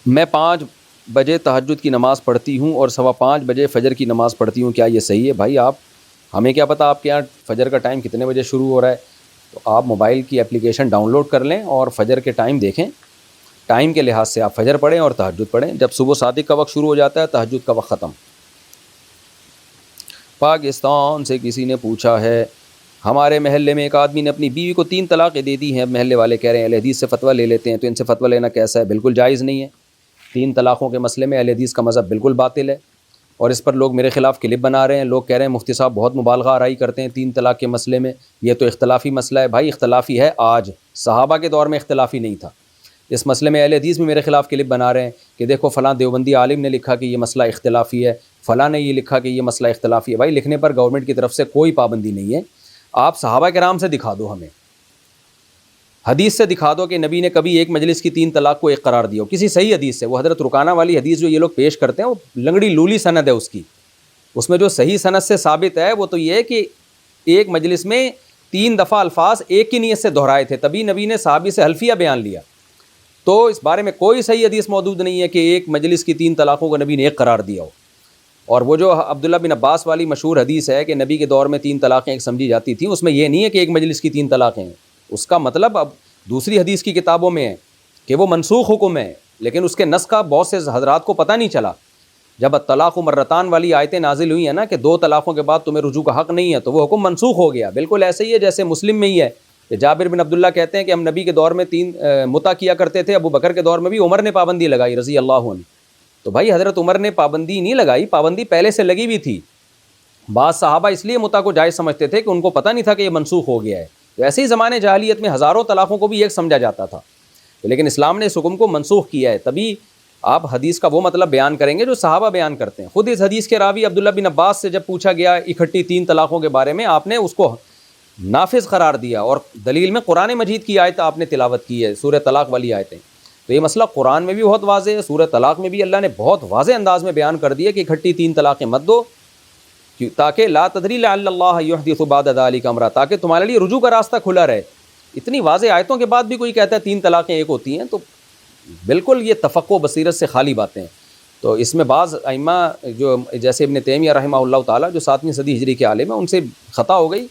میں 5 بجے تہجد کی نماز پڑھتی ہوں اور 5:15 بجے فجر کی نماز پڑھتی ہوں, کیا یہ صحیح ہے؟ بھائی آپ, ہمیں کیا پتہ آپ کے یہاں فجر کا ٹائم کتنے بجے شروع ہو رہا ہے. تو آپ موبائل کی اپلیکیشن ڈاؤن لوڈ کر لیں اور فجر کے ٹائم دیکھیں. ٹائم کے لحاظ سے آپ فجر پڑھیں اور تہجد پڑھیں. جب صبح صادق کا وقت شروع ہو جاتا ہے تہجد کا وقت ختم. پاکستان سے کسی نے پوچھا ہے, ہمارے محلے میں ایک آدمی نے اپنی بیوی کو 3 طلاقیں دے دی ہیں. محلے والے کہہ رہے ہیں اہل حدیث سے فتویٰ لے لیتے ہیں, تو ان سے فتویٰ لینا کیسا ہے؟ بالکل جائز نہیں ہے. 3 طلاقوں کے مسئلے میں اہل حدیث کا مذہب بالکل باطل ہے, اور اس پر لوگ میرے خلاف کلپ بنا رہے ہیں. لوگ کہہ رہے ہیں مفتی صاحب بہت مبالغہ آرائی کرتے ہیں 3 طلاق کے مسئلے میں, یہ تو اختلافی مسئلہ ہے. بھائی اختلافی ہے آج, صحابہ کے دور میں اختلافی نہیں تھا. اس مسئلے میں اہل حدیث بھی میرے خلاف کلپ بنا رہے ہیں کہ دیکھو فلاں دیوبندی عالم نے لکھا کہ یہ مسئلہ اختلافی ہے, فلاں نے یہ لکھا کہ یہ مسئلہ اختلافی ہے. بھائی لکھنے پر گورنمنٹ کی طرف سے کوئی پابندی نہیں ہے. آپ صحابہ کرام سے دکھا دو, ہمیں حدیث سے دکھا دو کہ نبی نے کبھی ایک مجلس کی 3 طلاق کو ایک قرار دیا ہو, کسی صحیح حدیث سے. وہ حضرت رکانہ والی حدیث جو یہ لوگ پیش کرتے ہیں وہ لنگڑی لولی سند ہے اس کی. اس میں جو صحیح سند سے ثابت ہے وہ تو یہ ہے کہ ایک مجلس میں 3 دفعہ الفاظ ایک کی نیت سے دہرائے تھے, تبھی نبی نے صحابی سے حلفیہ بیان لیا. تو اس بارے میں کوئی صحیح حدیث موجود نہیں ہے کہ ایک مجلس کی 3 طلاقوں کو نبی نے ایک قرار دیا ہو. اور وہ جو عبداللہ بن عباس والی مشہور حدیث ہے کہ نبی کے دور میں 3 طلاقیں ایک سمجھی جاتی تھیں, اس میں یہ نہیں ہے کہ ایک مجلس کی 3 طلاقیں ہیں. اس کا مطلب اب دوسری حدیث کی کتابوں میں ہے کہ وہ منسوخ حکم ہے، لیکن اس کے نسخ کا بہت سے حضرات کو پتہ نہیں چلا۔ جب الطلاق مرتان والی آیتیں نازل ہوئی ہیں نا کہ 2 طلاقوں کے بعد تمہیں رجوع کا حق نہیں ہے، تو وہ حکم منسوخ ہو گیا۔ بالکل ایسے ہی ہے جیسے مسلم میں ہی ہے کہ جابر بن عبداللہ کہتے ہیں کہ ہم نبی کے دور میں 3 متع کیا کرتے تھے، ابو بکر کے دور میں بھی عمر نے پابندی لگائی رضی اللہ عنہ۔ تو بھائی حضرت عمر نے پابندی نہیں لگائی، پابندی پہلے سے لگی ہوئی تھی۔ بعض صحابہ اس لیے متع کو جائز سمجھتے تھے کہ ان کو پتہ نہیں تھا کہ یہ منسوخ ہو گیا ہے۔ تو ایسے ہی زمانے جاہلیت میں ہزاروں طلاقوں کو بھی ایک سمجھا جاتا تھا، لیکن اسلام نے اس حکم کو منسوخ کیا ہے۔ تبھی آپ حدیث کا وہ مطلب بیان کریں گے جو صحابہ بیان کرتے ہیں۔ خود اس حدیث کے راوی عبداللہ بن عباس سے جب پوچھا گیا اکٹھی 3 طلاقوں کے بارے میں، آپ نے اس کو نافذ قرار دیا، اور دلیل میں قرآن مجید کی آیت آپ نے تلاوت کی ہے، سورہ طلاق والی آیتیں۔ تو یہ مسئلہ قرآن میں بھی بہت واضح ہے، سورہ طلاق میں بھی اللہ نے بہت واضح انداز میں بیان کر دیا کہ اکٹھی 3 طلاقیں مت دو، تاکہ لا تدری لعل اللہ یحدث بعد ذلک امرا، تاکہ تمہارے لیے رجوع کا راستہ کھلا رہے۔ اتنی واضح آیتوں کے بعد بھی کوئی کہتا ہے 3 طلاقیں ایک ہوتی ہیں، تو بالکل یہ تفقع و بصیرت سے خالی باتیں ہیں۔ تو اس میں بعض ائمہ جو جیسے ابن تیمیہ رحمہ اللہ تعالیٰ جو 7ویں صدی ہجری کے عالم ہیں، ان سے خطا ہو گئی،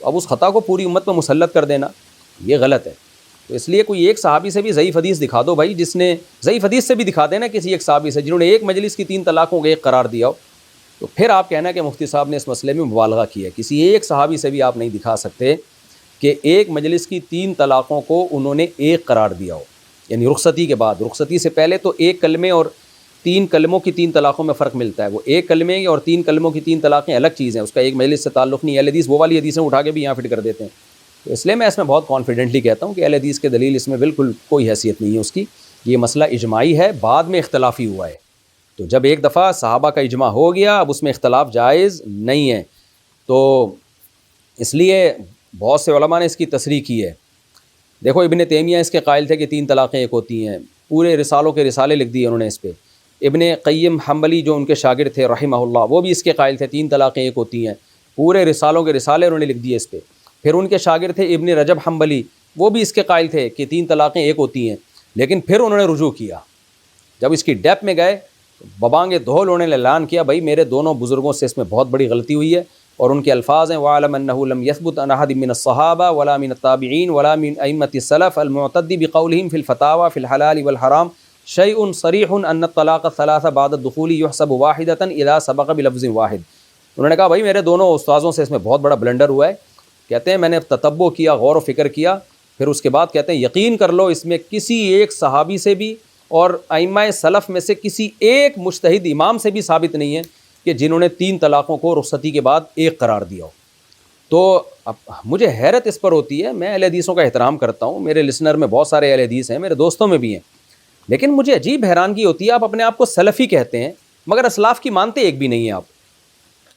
اب اس خطا کو پوری امت میں مسلط کر دینا یہ غلط ہے۔ تو اس لیے کوئی ایک صحابی سے بھی ضعیف حدیث دکھا دو بھائی، جس نے ضعیف حدیث سے بھی دکھا دینا کسی ایک صحابی سے جنہوں نے ایک مجلس کی 3 طلاقوں کو ایک قرار دیا ہو، تو پھر آپ کہنا کہ مفتی صاحب نے اس مسئلے میں مبالغہ کیا ہے۔ کسی ایک صحابی سے بھی آپ نہیں دکھا سکتے کہ ایک مجلس کی 3 طلاقوں کو انہوں نے ایک قرار دیا ہو، یعنی رخصتی کے بعد۔ رخصتی سے پہلے تو ایک کلمے اور 3 کلموں کی 3 طلاقوں میں فرق ملتا ہے، وہ ایک کلمے اور 3 کلموں کی 3 طلاقیں الگ چیز ہیں، اس کا ایک مجلس سے تعلق نہیں۔ اہل حدیث وہ والی حدیثیں اٹھا کے بھی یہاں فٹ کر دیتے ہیں، تو اس لیے میں اس میں بہت کانفیڈنٹلی کہتا ہوں کہ اہل حدیث کے دلیل اس میں بالکل کوئی حیثیت نہیں ہے اس کی۔ یہ مسئلہ اجماعی ہے، بعد میں اختلافی ہوا ہے، تو جب ایک دفعہ صحابہ کا اجماع ہو گیا اب اس میں اختلاف جائز نہیں ہے۔ تو اس لیے بہت سے علماء نے اس کی تصریح کی ہے۔ دیکھو ابن تیمیہ اس کے قائل تھے کہ 3 طلاقیں ایک ہوتی ہیں، پورے رسالوں کے رسالے لکھ دیے انہوں نے اس پہ۔ ابن قیم حنبلی جو ان کے شاگرد تھے رحمہ اللہ، وہ بھی اس کے قائل تھے 3 طلاقیں ایک ہوتی ہیں، پورے رسالوں کے رسالے انہوں نے لکھ دیے اس پہ۔ پھر ان کے شاگرد تھے ابن رجب حنبلی، وہ بھی اس کے قائل تھے کہ 3 طلاقیں ایک ہوتی ہیں، لیکن پھر انہوں نے رجوع کیا۔ جب اس کی ڈیپ میں گئے ببانگ دھول انہوں نے اعلان کیا بھائی میرے دونوں بزرگوں سے اس میں بہت بڑی غلطی ہوئی ہے، اور ان کے الفاظ ہیں وَعَلَمْ أَنَّهُ لَمْ يَثْبُتْ عَنْ أَحَدٍ مِّنَ الصَّحَابَةِ وَلَا مِنَ التَّابِعِينَ وَلَا مِنْ أَئِمَّةِ السَّلَفِ الْمُعْتَدِّ بِقَوْلِهِمْ فِي الْفَتَاوَى فِي الْحَلَالِ وَالْحَرَامِ شَيْءٌ صَرِيحٌ أَنَّ الطَّلَاقَ الثَّلَاثَ بَعْدَ الدُّخُولِ يُحْسَبُ وَاحِدَةً إِذَا سَبَقَ بِلَفْظٍ واحد۔ انہوں نے کہا بھائی میرے دونوں استاذوں سے اس میں بہت بڑا بلنڈر ہوا ہے، کہتے ہیں میں نے تتبع کیا، غور و فکر کیا، پھر اس کے بعد کہتے ہیں یقین کر لو اس میں کسی ایک صحابی سے بھی اور ائمہ سلف میں سے کسی ایک مجتہد امام سے بھی ثابت نہیں ہے کہ جنہوں نے 3 طلاقوں کو رخصتی کے بعد ایک قرار دیا ہو۔ تو اب مجھے حیرت اس پر ہوتی ہے، میں اہل حدیثوں کا احترام کرتا ہوں، میرے لسنر میں بہت سارے اہل حدیث ہیں، میرے دوستوں میں بھی ہیں، لیکن مجھے عجیب حیرانگی ہوتی ہے آپ اپنے آپ کو سلفی کہتے ہیں مگر اسلاف کی مانتے ایک بھی نہیں ہیں۔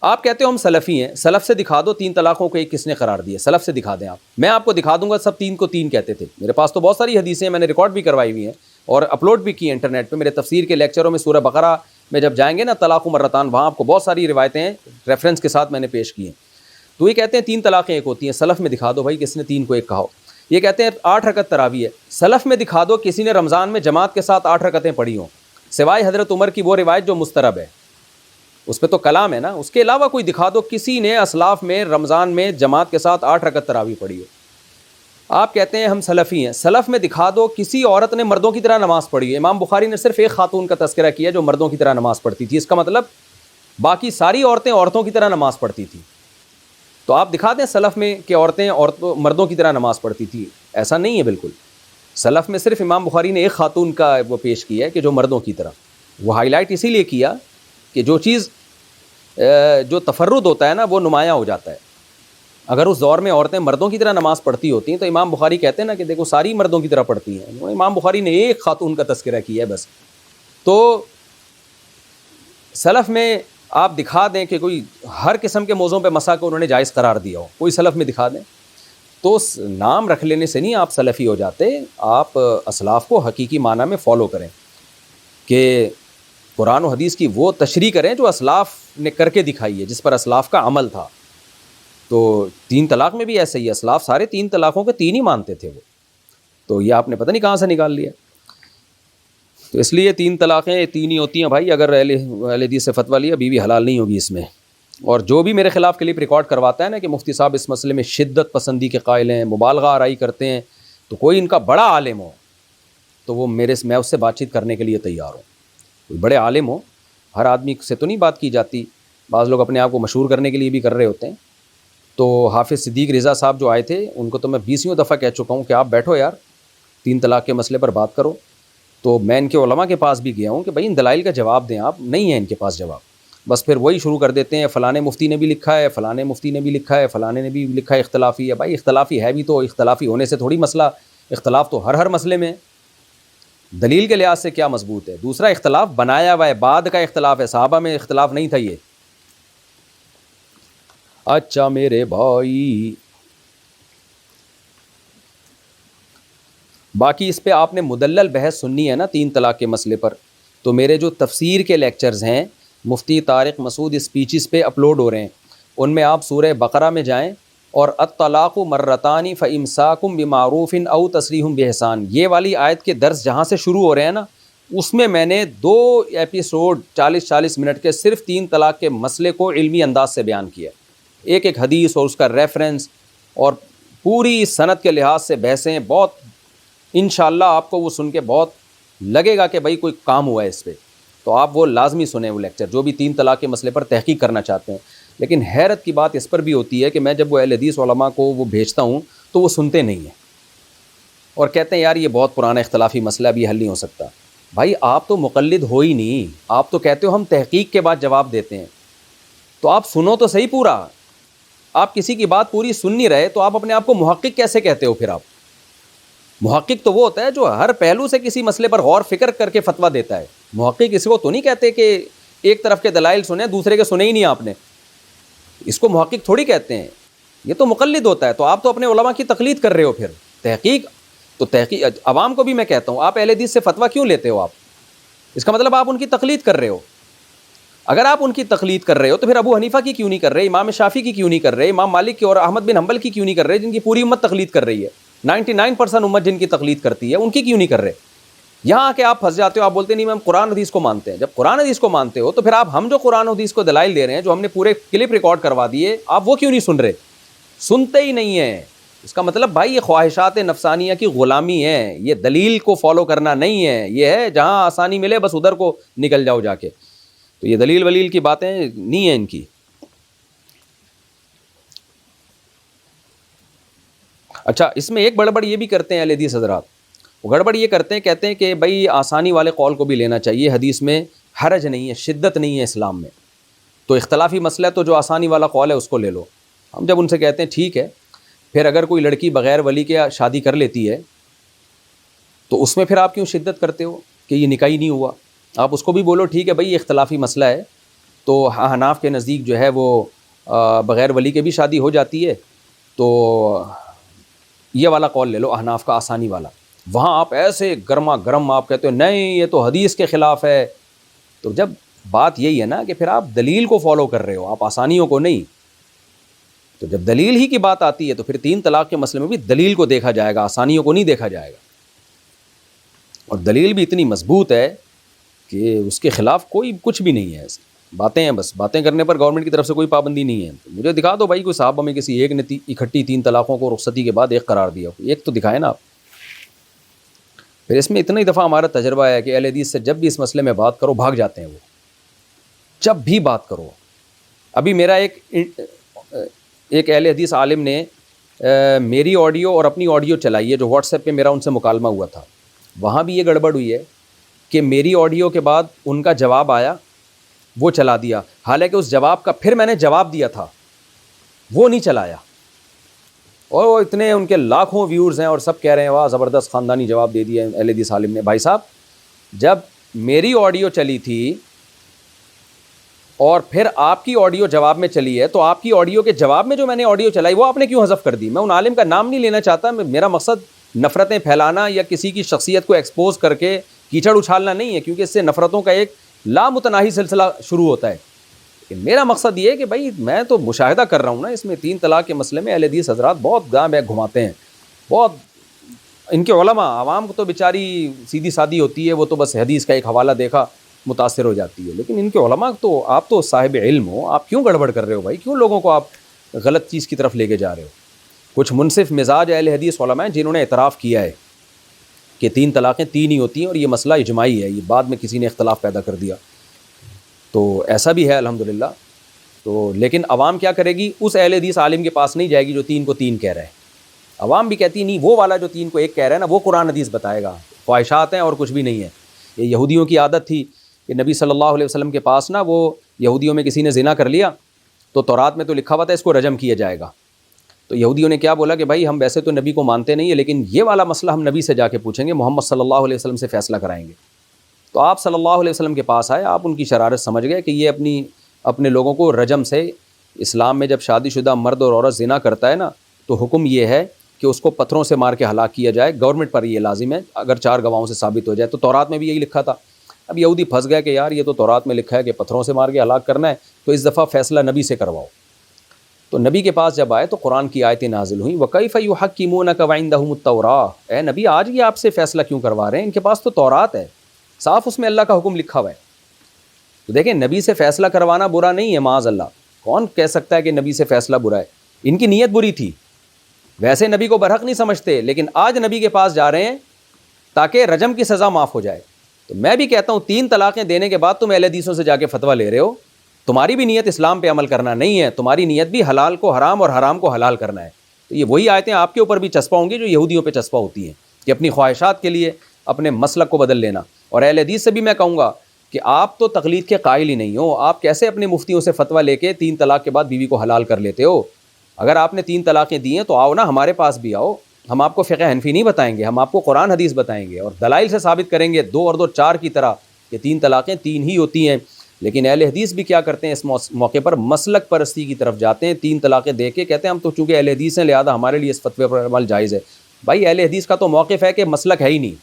آپ کہتے ہو ہم سلفی ہیں، سلف سے دکھا دو 3 طلاقوں کو ایک کس نے قرار دیا، سلف سے دکھا دیں آپ، میں آپ کو دکھا دوں گا سب 3 کو 3 کہتے تھے۔ میرے پاس تو بہت ساری حدیثیں ہیں، میں نے ریکارڈ بھی کروائی ہوئی ہیں اور اپلوڈ بھی کی ہیں انٹرنیٹ پہ، میرے تفسیر کے لیکچروں میں سورہ بقرہ میں جب جائیں گے نا طلاق مرتان، وہاں آپ کو بہت ساری روایتیں ہیں ریفرنس کے ساتھ میں نے پیش کی ہیں۔ تو یہ کہتے ہیں 3 طلاقیں ایک ہوتی ہیں، سلف میں دکھا دو بھائی کس نے 3 کو ایک کہا ہو۔ یہ کہتے ہیں 8 رکعت تراویح ہے، سلف میں دکھا دو کسی نے رمضان میں جماعت کے ساتھ 8 رکعتیں پڑھی ہوں، سوائے حضرت عمر کی وہ روایت جو مسترب ہے، اس پہ تو کلام ہے نا، اس کے علاوہ کوئی دکھا دو کسی نے اسلاف میں رمضان میں جماعت کے ساتھ 8 رکعت تراویح پڑھی ہو۔ آپ کہتے ہیں ہم سلفی ہیں، سلف میں دکھا دو کسی عورت نے مردوں کی طرح نماز پڑھی ہے۔ امام بخاری نے صرف ایک خاتون کا تذکرہ کیا جو مردوں کی طرح نماز پڑھتی تھی، اس کا مطلب باقی ساری عورتیں عورتوں کی طرح نماز پڑھتی تھیں۔ تو آپ دکھا دیں سلف میں کہ عورتیں مردوں کی طرح نماز پڑھتی تھی، ایسا نہیں ہے بالکل۔ سلف میں صرف امام بخاری نے ایک خاتون کا وہ پیش کیا ہے کہ جو مردوں کی طرح، وہ ہائی لائٹ اسی لیے کیا کہ جو چیز جو تفرد ہوتا ہے نا وہ نمایاں ہو جاتا ہے۔ اگر اس دور میں عورتیں مردوں کی طرح نماز پڑھتی ہوتی ہیں تو امام بخاری کہتے ہیں نا کہ دیکھو ساری مردوں کی طرح پڑھتی ہیں، امام بخاری نے ایک خاتون کا تذکرہ کیا ہے بس۔ تو سلف میں آپ دکھا دیں کہ کوئی ہر قسم کے موضوع پہ مسا کو انہوں نے جائز قرار دیا ہو، کوئی سلف میں دکھا دیں، تو نام رکھ لینے سے نہیں آپ سلفی ہو جاتے، آپ اسلاف کو حقیقی معنی میں فالو کریں کہ قرآن و حدیث کی وہ تشریح کریں جو اسلاف نے کر کے دکھائی ہے، جس پر اسلاف کا عمل تھا۔ تو 3 طلاق میں بھی ایسے ہی، اسلاف سارے 3 طلاقوں کے 3 ہی مانتے تھے وہ، تو یہ آپ نے پتہ نہیں کہاں سے نکال لیا۔ تو اس لیے 3 طلاقیں 3 ہی ہوتی ہیں بھائی، اگر اہل حدیث سے فتویٰ لیا بیوی حلال نہیں ہوگی اس میں، اور جو بھی میرے خلاف کلپ ریکارڈ کرواتا ہے نا کہ مفتی صاحب اس مسئلے میں شدت پسندی کے قائل ہیں, مبالغہ آرائی کرتے ہیں, تو کوئی ان کا بڑا عالم ہو تو وہ میں اس سے بات چیت کرنے کے لیے تیار ہوں. کوئی بڑے عالم ہو, ہر آدمی سے تو نہیں بات کی جاتی, بعض لوگ اپنے آپ کو مشہور کرنے کے لیے بھی کر رہے ہوتے ہیں. تو حافظ صدیق رضا صاحب جو آئے تھے ان کو تو میں 20ویں دفعہ کہہ چکا ہوں کہ آپ بیٹھو یار 3 طلاق کے مسئلے پر بات کرو. تو میں ان کے علماء کے پاس بھی گیا ہوں کہ بھائی ان دلائل کا جواب دیں آپ, نہیں ہے ان کے پاس جواب. بس پھر وہی شروع کر دیتے ہیں فلانے مفتی نے بھی لکھا ہے, فلانے مفتی نے بھی لکھا ہے, فلانے نے بھی لکھا ہے, اختلافی ہے. بھائی اختلافی ہے بھی تو اختلافی ہونے سے تھوڑی مسئلہ, اختلاف تو ہر مسئلے میں دلیل کے لحاظ سے کیا مضبوط ہے. دوسرا اختلاف بنایا ہوا ہے, بعد کا اختلاف ہے, صحابہ میں اختلاف نہیں تھا یہ. اچھا میرے بھائی, باقی اس پہ آپ نے مدلل بحث سننی ہے نا 3 طلاق کے مسئلے پر, تو میرے جو تفسیر کے لیکچرز ہیں مفتی طارق مسعود اسپیچز پہ اپلوڈ ہو رہے ہیں, ان میں آپ سورہ بقرہ میں جائیں اور الطلاق مرتان فامساکم بمعروف او تسریح باحسان, یہ والی آیت کے درس جہاں سے شروع ہو رہے ہیں نا, اس میں میں نے 2 ایپیسوڈ 40-40 منٹ کے صرف 3 طلاق کے مسئلے کو علمی انداز سے بیان کیا. ایک ایک حدیث اور اس کا ریفرنس اور پوری سند کے لحاظ سے بحثیں, بہت انشاءاللہ آپ کو وہ سن کے بہت لگے گا کہ بھائی کوئی کام ہوا ہے اس پہ. تو آپ وہ لازمی سنیں وہ لیکچر, جو بھی 3 طلاق کے مسئلے پر تحقیق کرنا چاہتے ہیں. لیکن حیرت کی بات اس پر بھی ہوتی ہے کہ میں جب وہ اہل حدیث علماء کو وہ بھیجتا ہوں تو وہ سنتے نہیں ہیں اور کہتے ہیں یار یہ بہت پرانا اختلافی مسئلہ, بھی حل نہیں ہو سکتا. بھائی آپ تو مقلد ہو ہی نہیں, آپ تو کہتے ہو ہم تحقیق کے بعد جواب دیتے ہیں. تو آپ سنو تو صحیح پورا, آپ کسی کی بات پوری سن نہیں رہے تو آپ اپنے آپ کو محقق کیسے کہتے ہو؟ پھر آپ محقق تو وہ ہوتا ہے جو ہر پہلو سے کسی مسئلے پر غور فکر کر کے فتویٰ دیتا ہے. محقق اس کو تو نہیں کہتے کہ ایک طرف کے دلائل سنے دوسرے کے سنے ہی نہیں آپ نے, اس کو محقق تھوڑی کہتے ہیں, یہ تو مقلد ہوتا ہے. تو آپ تو اپنے علماء کی تقلید کر رہے ہو. پھر تحقیق عوام کو بھی میں کہتا ہوں, آپ اہل حدیث سے فتویٰ کیوں لیتے ہو؟ آپ اس کا مطلب آپ ان کی تقلید کر رہے ہو. اگر آپ ان کی تقلید کر رہے ہو تو پھر ابو حنیفہ کی کیوں نہیں کر رہے, امام شافعی کی کیوں نہیں کر رہے, امام مالک کی اور احمد بن حنبل کی کیوں نہیں کر رہے, جن کی پوری امت تقلید کر رہی ہے, 99% امت جن کی تقلید کرتی ہے, ان کی کیوں نہیں کر رہے؟ یہاں آ کے آپ پھنس جاتے ہو, آپ بولتے نہیں ہم قرآن حدیث کو مانتے ہیں. جب قرآن حدیث کو مانتے ہو تو پھر آپ ہم جو قرآن حدیث کو دلائل دے رہے ہیں, جو ہم نے پورے کلپ ریکارڈ کروا دیے, آپ وہ کیوں نہیں سن رہے؟ سنتے ہی نہیں ہیں. اس کا مطلب بھائی یہ خواہشات نفسانیہ کی غلامی ہے, یہ دلیل کو فالو کرنا نہیں ہے. یہ ہے جہاں آسانی ملے بس ادھر کو نکل جاؤ جا کے. تو یہ دلیل ولیل کی باتیں نہیں ہیں ان کی. اچھا اس میں ایک گڑبڑ یہ بھی کرتے ہیں اہل حدیث حضرات, وہ گڑبڑ یہ کرتے ہیں, کہتے ہیں کہ بھائی آسانی والے قول کو بھی لینا چاہیے, حدیث میں حرج نہیں ہے, شدت نہیں ہے اسلام میں, تو اختلافی مسئلہ ہے تو جو آسانی والا قول ہے اس کو لے لو. ہم جب ان سے کہتے ہیں ٹھیک ہے, پھر اگر کوئی لڑکی بغیر ولی کے شادی کر لیتی ہے تو اس میں پھر آپ کیوں شدت کرتے ہو کہ یہ نکاح ہی نہیں ہوا؟ آپ اس کو بھی بولو ٹھیک ہے بھائی یہ اختلافی مسئلہ ہے, تو حناف کے نزدیک جو ہے وہ بغیر ولی کے بھی شادی ہو جاتی ہے, تو یہ والا قول لے لو احناف کا آسانی والا. وہاں آپ ایسے گرما گرم آپ کہتے ہو نہیں یہ تو حدیث کے خلاف ہے. تو جب بات یہی ہے نا کہ پھر آپ دلیل کو فالو کر رہے ہو, آپ آسانیوں کو نہیں. تو جب دلیل ہی کی بات آتی ہے تو پھر 3 طلاق کے مسئلے میں بھی دلیل کو دیکھا جائے گا, آسانیوں کو نہیں دیکھا جائے گا. اور دلیل بھی اتنی مضبوط ہے کہ اس کے خلاف کوئی کچھ بھی نہیں ہے. باتیں ہیں, بس باتیں کرنے پر گورنمنٹ کی طرف سے کوئی پابندی نہیں ہے. مجھے دکھا دو بھائی کوئی صحابہ میں کسی ایک نے اکٹھی 3 طلاقوں کو رخصتی کے بعد ایک قرار دیا, ایک تو دکھائے نا آپ. پھر اس میں اتنا ہی دفعہ ہمارا تجربہ ہے کہ اہل حدیث سے جب بھی اس مسئلے میں بات کرو بھاگ جاتے ہیں وہ, جب بھی بات کرو. ابھی میرا ایک اہل حدیث عالم نے میری آڈیو اور اپنی آڈیو چلائی ہے جو واٹس ایپ پہ میرا ان سے مکالمہ ہوا تھا. وہاں بھی یہ گڑبڑ ہوئی ہے کہ میری آڈیو کے بعد ان کا جواب آیا, وہ چلا دیا, حالانکہ اس جواب کا پھر میں نے جواب دیا تھا وہ نہیں چلایا. اور وہ اتنے ان کے لاکھوں ویورز ہیں اور سب کہہ رہے ہیں واہ زبردست خاندانی جواب دے دیا اہل حدیث عالم نے. بھائی صاحب جب میری آڈیو چلی تھی اور پھر آپ کی آڈیو جواب میں چلی ہے, تو آپ کی آڈیو کے جواب میں جو میں نے آڈیو چلائی وہ آپ نے کیوں حذف کر دی؟ میں ان عالم کا نام نہیں لینا چاہتا, میرا مقصد نفرتیں پھیلانا یا کسی کی شخصیت کو ایکسپوز کر کے کیچڑ اچھالنا نہیں ہے, کیونکہ اس سے نفرتوں کا ایک لامتناہی سلسلہ شروع ہوتا ہے. میرا مقصد یہ ہے کہ بھائی میں تو مشاہدہ کر رہا ہوں نا اس میں 3 طلاق کے مسئلے میں اہل حدیث حضرات بہت گاں بیک گھماتے ہیں. بہت ان کے علماء, عوام کو تو بیچاری سیدھی سادی ہوتی ہے, وہ تو بس حدیث کا ایک حوالہ دیکھا متاثر ہو جاتی ہے. لیکن ان کے علماء تو, آپ تو صاحب علم ہو, آپ کیوں گڑبڑ کر رہے ہو بھائی؟ کیوں لوگوں کو آپ غلط چیز کی طرف لے کے جا رہے ہو؟ کچھ منصف مزاج اہل حدیث علماء ہیں جنہوں نے اعتراف کیا ہے کہ 3 طلاقیں 3 ہی ہوتی ہیں اور یہ مسئلہ اجماعی ہے, یہ بعد میں کسی نے اختلاف پیدا کر دیا. تو ایسا بھی ہے الحمدللہ. تو لیکن عوام کیا کرے گی؟ اس اہل حدیث عالم کے پاس نہیں جائے گی جو 3 کو 3 کہہ رہا ہے. عوام بھی کہتی نہیں, وہ والا جو 3 کو 1 کہہ رہا ہے نا, وہ قرآن حدیث بتائے گا. خواہشات ہیں اور کچھ بھی نہیں ہے. یہ یہودیوں کی عادت تھی کہ نبی صلی اللہ علیہ وسلم کے پاس نا, وہ یہودیوں میں کسی نے زنا کر لیا تو تورات میں تو لکھا ہوا تھا اس کو رجم کیا جائے گا. تو یہودیوں نے کیا بولا کہ بھائی ہم ویسے تو نبی کو مانتے نہیں ہیں, لیکن یہ والا مسئلہ ہم نبی سے جا کے پوچھیں گے, محمد صلی اللہ علیہ وسلم سے فیصلہ کرائیں گے. تو آپ صلی اللہ علیہ وسلم کے پاس آئے, آپ ان کی شرارت سمجھ گئے کہ یہ اپنے لوگوں کو رجم سے, اسلام میں جب شادی شدہ مرد اور عورت زنا کرتا ہے نا تو حکم یہ ہے کہ اس کو پتھروں سے مار کے ہلاک کیا جائے. گورنمنٹ پر یہ لازم ہے اگر 4 گواہوں سے ثابت ہو جائے. تو تورات میں بھی یہی لکھا تھا. اب یہودی پھنس گیا کہ یار یہ تو تورات میں لکھا ہے کہ پتھروں سے مار کے ہلاک کرنا ہے, تو اس دفعہ فیصلہ نبی سے کرواؤ. تو نبی کے پاس جب آئے تو قرآن کی آیتیں نازل ہوئیں, وَكَيْفَ يُحَكِّمُونَكَ وَعِندَهُمُ التَّوْرَاةُ, اے نبی آج یہ آپ سے فیصلہ کیوں کروا رہے ہیں؟ ان کے پاس تو تورات ہے, صاف اس میں اللہ کا حکم لکھا ہوا ہے. تو دیکھیں نبی سے فیصلہ کروانا برا نہیں ہے, معاذ اللہ. کون کہہ سکتا ہے کہ نبی سے فیصلہ برا ہے؟ ان کی نیت بری تھی, ویسے نبی کو برحق نہیں سمجھتے, لیکن آج نبی کے پاس جا رہے ہیں تاکہ رجم کی سزا معاف ہو جائے. تو میں بھی کہتا ہوں 3 طلاقیں دینے کے بعد تم اہل حدیثوں سے جا کے فتویٰ لے رہے ہو, تمہاری بھی نیت اسلام پہ عمل کرنا نہیں ہے, تمہاری نیت بھی حلال کو حرام اور حرام کو حلال کرنا ہے. تو یہ وہی آیتیں آپ کے اوپر بھی چسپا ہوں گی جو یہودیوں پہ چسپا ہوتی ہیں کہ اپنی خواہشات کے لیے اپنے مسلک کو بدل لینا. اور اہل حدیث سے بھی میں کہوں گا کہ آپ تو تقلید کے قائل ہی نہیں ہو. آپ کیسے اپنے مفتیوں سے فتویٰ لے کے 3 طلاق کے بعد بیوی کو حلال کر لیتے ہو؟ اگر آپ نے 3 طلاقیں دی ہیں تو آؤ نا ہمارے پاس بھی آؤ, ہم آپ کو فقہ حنفی نہیں بتائیں گے, ہم آپ کو قرآن حدیث بتائیں گے اور دلائل سے ثابت کریں گے 2 اور 2 4 کی طرح کہ 3 طلاقیں 3 ہی ہوتی ہیں. لیکن اہل حدیث بھی کیا کرتے ہیں اس موقع پر؟ مسلک پرستی کی طرف جاتے ہیں. 3 طلاقیں دے کے کہتے ہیں ہم تو چونکہ اہل حدیث ہیں لہذا ہمارے لیے اس فتوے پر عمل جائز ہے. بھائی اہل حدیث کا تو موقف ہے کہ مسلک ہے ہی نہیں.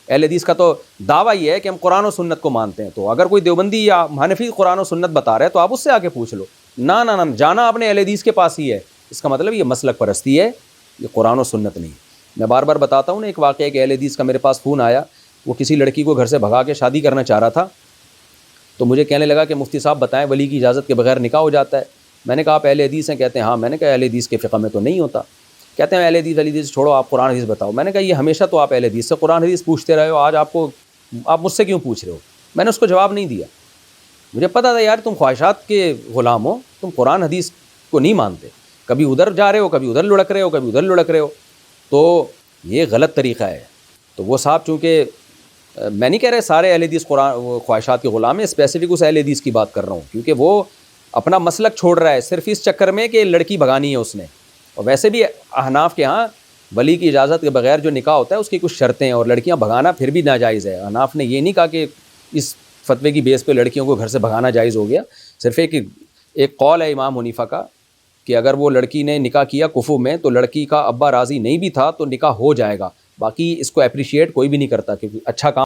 اہل حدیث کا تو دعویٰ یہ ہے کہ ہم قرآن و سنت کو مانتے ہیں. تو اگر کوئی دیوبندی یا حنفی قرآن و سنت بتا رہا ہے تو آپ اس سے آ کے پوچھ لو. نہ جانا آپ نے اہل حدیث کے پاس ہی ہے, اس کا مطلب یہ مسلک پرستی ہے, یہ قرآن و سنت نہیں. میں بار بار بتاتا ہوں نا, ایک واقعہ کہ اہل حدیث کا میرے پاس فون آیا, وہ کسی لڑکی کو گھر سے بھگا کے شادی کرنا چاہ رہا تھا. تو مجھے کہنے لگا کہ مفتی صاحب بتائیں ولی کی اجازت کے بغیر نکاح ہو جاتا ہے؟ میں نے کہا آپ اہل حدیث ہیں؟ کہتے ہیں ہاں. میں نے کہا اہل حدیث کے فقہ میں تو نہیں ہوتا. کہتے ہیں اہل حدیث چھوڑو, آپ قرآن حدیث بتاؤ. میں نے کہا یہ ہمیشہ تو آپ اہل حدیث سے قرآن حدیث پوچھتے رہے ہو, آج آپ مجھ سے کیوں پوچھ رہے ہو؟ میں نے اس کو جواب نہیں دیا. مجھے پتا تھا یار تم خواہشات کے غلام ہو, تم قرآن حدیث کو نہیں مانتے, کبھی ادھر جا رہے ہو, کبھی ادھر لڑک رہے ہو, کبھی ادھر لڑک رہے ہو. تو یہ غلط طریقہ ہے. تو وہ صاحب چونکہ میں نہیں کہہ رہے سارے اہل حدیث قرآن خواہشات کے غلام ہیں, اسپیسیفک اس اہل حدیث کی بات کر رہا ہوں کیونکہ وہ اپنا مسلک چھوڑ رہا ہے صرف اس چکر میں کہ لڑکی بھگانی ہے اس نے. اور ویسے بھی احناف کے ہاں ولی کی اجازت کے بغیر جو نکاح ہوتا ہے اس کی کچھ شرطیں ہیں, اور لڑکیاں بھگانا پھر بھی ناجائز ہے. احناف نے یہ نہیں کہا کہ اس فتوے کی بیس پہ لڑکیوں کو گھر سے بھگانا جائز ہو گیا. صرف ایک قول ہے امام حنیفہ کا کہ اگر وہ لڑکی نے نکاح کیا کفو میں تو لڑکی کا ابا راضی نہیں بھی تھا تو نکاح ہو جائے گا. باقی اس کو اپریشیٹ کوئی بھی نہیں کرتا کہ اچھا کام